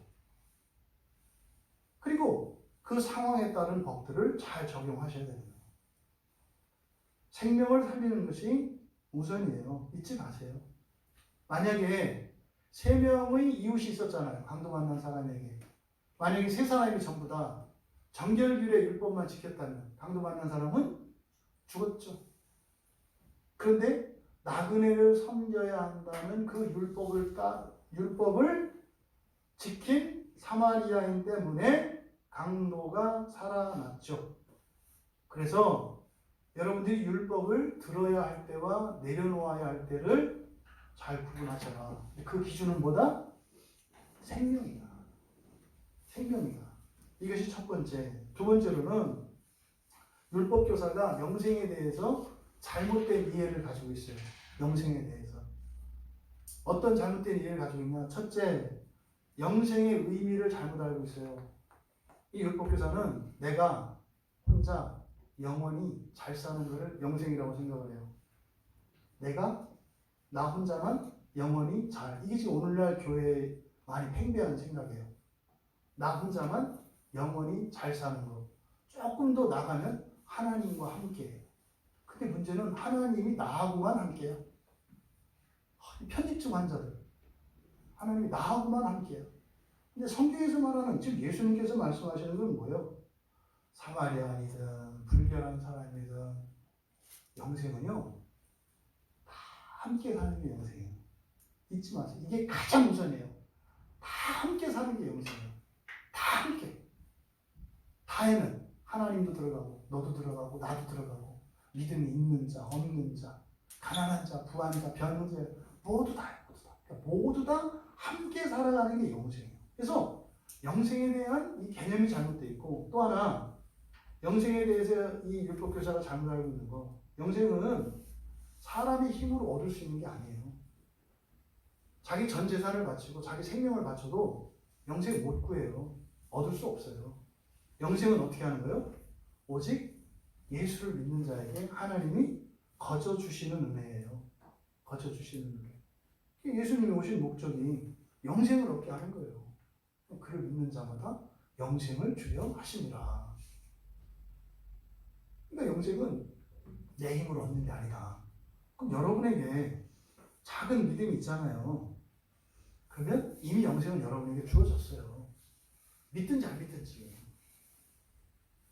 그리고 그 상황에 따른 법들을 잘 적용하셔야 됩니다. 생명을 살리는 것이 우선이에요. 잊지 마세요. 만약에 3명의 이웃이 있었잖아요. 강도 만난 사람에게. 만약에 3사람이 전부 다 정결규례 율법만 지켰다면 강도 만난 사람은 죽었죠. 그런데 나그네를 섬겨야 한다는 그 율법을 지킨 사마리아인 때문에 강도가 살아났죠. 그래서 여러분들이 율법을 들어야 할 때와 내려놓아야 할 때를 잘 구분하셔라. 그 기준은 뭐다? 생명이다. 이것이 첫 번째. 두 번째로는 율법교사가 영생에 대해서 잘못된 이해를 가지고 있어요. 영생에 대해서. 어떤 잘못된 이해를 가지고 있냐? 첫째, 영생의 의미를 잘못 알고 있어요. 이 율법교사는 내가 혼자 영원히 잘 사는 것을 영생이라고 생각을 해요. 나 혼자만 영원히 이게 지금 오늘날 교회에 많이 팽배한 생각이에요. 나 혼자만 영원히 잘 사는 것. 조금 더 나가면 하나님과 함께해요. 근데 문제는 하나님이 나하고만 함께해요. 편집증 환자들. 하나님이 나하고만 함께해요. 근데 성경에서 말하는, 즉 예수님께서 말씀하시는 건 뭐예요? 사마리아인이든 불결한 사람이든 영생은요 다 함께 사는 게 영생이에요. 잊지 마세요. 이게 가장 우선이에요. 다 함께 사는 게 영생이에요. 다 함께. 다에는 하나님도 들어가고 너도 들어가고 나도 들어가고 믿음이 있는 자 없는 자 가난한 자 부한 자 병자 모두 다예요. 그러니까 모두 다 함께 살아가는 게 영생이에요. 그래서 영생에 대한 이 개념이 잘못되어 있고, 또 하나 영생에 대해서 이 율법교사가 잘못 알고 있는 거, 영생은 사람의 힘으로 얻을 수 있는 게 아니에요. 자기 전 재산을 바치고 자기 생명을 바쳐도 영생 못 구해요. 얻을 수 없어요. 영생은 어떻게 하는 거예요? 오직 예수를 믿는 자에게 하나님이 거저 주시는 은혜예요. 거저 주시는 은혜. 예수님이 오신 목적이 영생을 얻게 하는 거예요. 그를 믿는 자마다 영생을 주려 하심이라. 그러니까 영생은 내 힘으로 얻는 게 아니다. 그럼 여러분에게 작은 믿음이 있잖아요. 그러면 이미 영생은 여러분에게 주어졌어요. 믿든지 안 믿든지.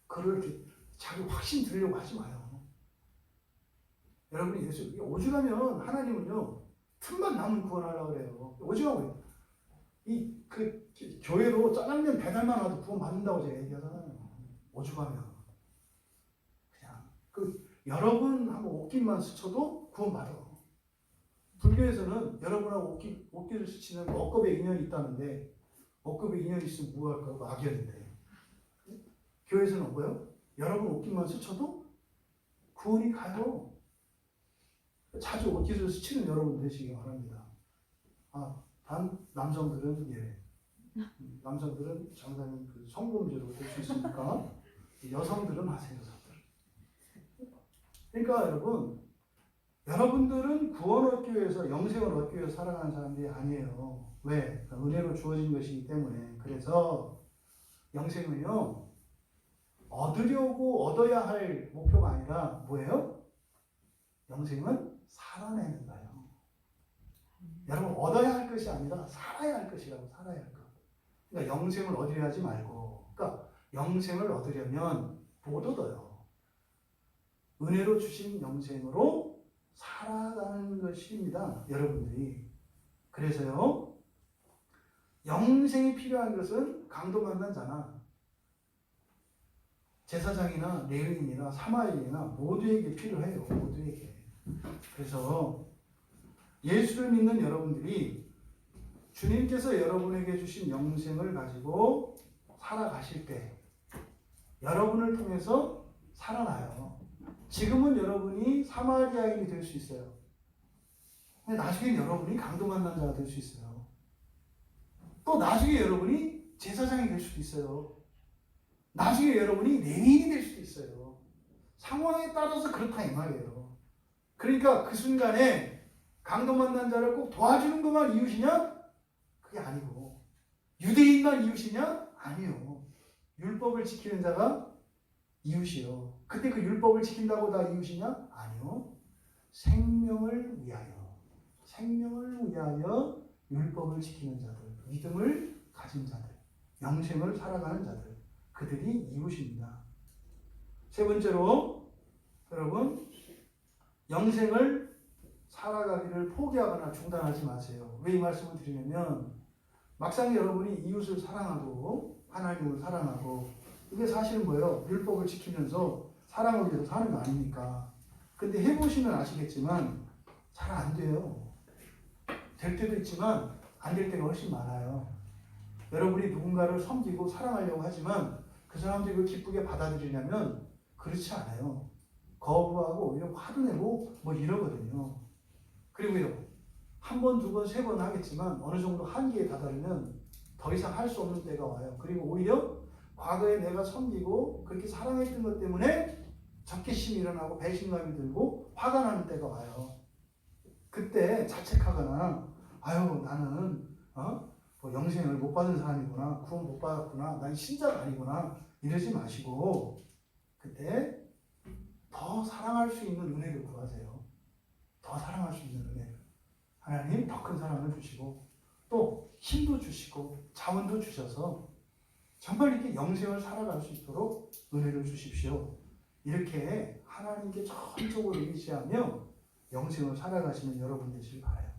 그걸 이렇게 자기 확신 들으려고 하지 마요. 여러분이 예수, 오죽하면 하나님은요, 틈만 나면 구원하려고 그래요. 오죽하면, 교회로 짜장면 배달만 와도 구원 받는다고 제가 얘기하잖아요. 오죽하면. 그냥, 여러분하고 옷깃만 스쳐도 구원 받아. 불교에서는 여러분하고 옷깃을 스치는 억겁의 인연이 있다는데, 억겁의 인연이 있으면 뭐 할까요? 악연인데. 교회에서는 뭐예요? 여러분 옷깃만 스쳐도 구원이 가요. 자주 옷깃을 스치는 여러분 되시기 바랍니다. 단 남성들은 남성들은 장사님 성범죄로 될 수 있으니까 여성들은 하세요. 그러니까 여러분들은 구원 얻기 위해서 영생을 얻기 위해서 살아가는 사람들이 아니에요. 왜? 은혜로 주어진 것이기 때문에. 그래서 영생은요 얻으려고 얻어야 할 목표가 아니라 뭐예요? 영생은 살아내는 거예요. 여러분 얻어야 할 것이 아니라 살아야 할 것이라고. 살아야 할 것. 그러니까 영생을 얻으려 하지 말고, 그러니까 영생을 얻으려면 못 얻어요. 은혜로 주신 영생으로 살아가는 것입니다. 여러분들이. 그래서요 영생이 필요한 것은 강도 만난 자나 제사장이나 레위인이나 사마리아인이나 모두에게 필요해요. 모두에게. 그래서 예수를 믿는 여러분들이 주님께서 여러분에게 주신 영생을 가지고 살아가실 때 여러분을 통해서 살아나요. 지금은 여러분이 사마리아인이 될 수 있어요. 근데 나중에 여러분이 강도 만난 자가 될 수 있어요. 또 나중에 여러분이 제사장이 될 수도 있어요. 나중에 여러분이 레위인이 될 수도 있어요. 상황에 따라서 그렇다 이 말이에요. 그러니까 그 순간에 강도 만난 자를 꼭 도와주는 것만 이웃이냐? 그게 아니고 유대인만 이웃이냐? 아니요. 율법을 지키는 자가 이웃이요. 근데 그 율법을 지킨다고 다 이웃이냐? 아니요. 생명을 위하여 율법을 지키는 자들, 믿음을 가진 자들, 영생을 살아가는 자들, 그들이 이웃입니다. 세 번째로 여러분 영생을 살아가기를 포기하거나 중단하지 마세요. 왜 이 말씀을 드리냐면 막상 여러분이 이웃을 사랑하고 하나님을 사랑하고 이게 사실은 뭐예요? 율법을 지키면서 사랑을 위해서 사는 거 아닙니까? 근데 해보시면 아시겠지만 잘 안 돼요. 될 때도 있지만 안 될 때가 훨씬 많아요. 여러분이 누군가를 섬기고 사랑하려고 하지만 그 사람들이 그걸 기쁘게 받아들이냐면 그렇지 않아요. 거부하고 오히려 화도 내고 뭐 이러거든요. 그리고요, 한 번, 두 번, 세 번 하겠지만 어느 정도 한계에 다다르면 더 이상 할 수 없는 때가 와요. 그리고 오히려 과거에 내가 섬기고 그렇게 사랑했던 것 때문에 적개심이 일어나고 배신감이 들고 화가 나는 때가 와요. 그때 자책하거나 아유 나는 뭐 영생을 못 받은 사람이구나, 구원 못 받았구나, 난 신자가 아니구나 이러지 마시고 그때 더 사랑할 수 있는 은혜를 구하세요. 더 사랑할 수 있는 은혜. 하나님 더 큰 사랑을 주시고 또 힘도 주시고 자원도 주셔서 정말 이렇게 영생을 살아갈 수 있도록 은혜를 주십시오. 이렇게 하나님께 전적으로 의지하며 영생을 살아가시는 여러분 되시길 바라요.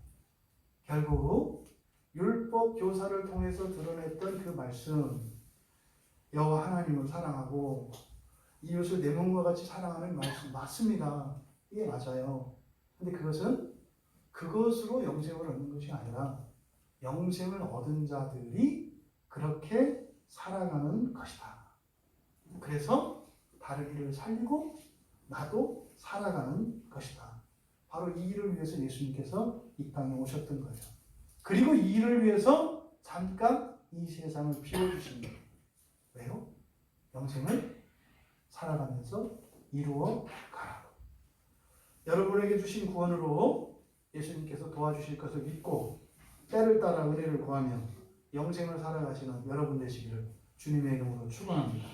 결국 율법 교사를 통해서 드러냈던 그 말씀, 여호와 하나님을 사랑하고 이웃을 내 몸과 같이 사랑하는 말씀 맞습니다. 이게 맞아요. 근데 그것으로 영생을 얻는 것이 아니라 영생을 얻은 자들이 그렇게 살아가는 것이다. 그래서 다른 이를 살리고 나도 살아가는 것이다. 바로 이 일을 위해서 예수님께서 이 땅에 오셨던 거예요. 그리고 이 일을 위해서 잠깐 이 세상을 비워주신 거예요. 왜요? 영생을 살아가면서 이루어 가라고. 여러분에게 주신 구원으로 예수님께서 도와주실 것을 믿고 때를 따라 은혜를 구하며 영생을 살아가시는 여러분 되시기를 주님의 이름으로 축원합니다.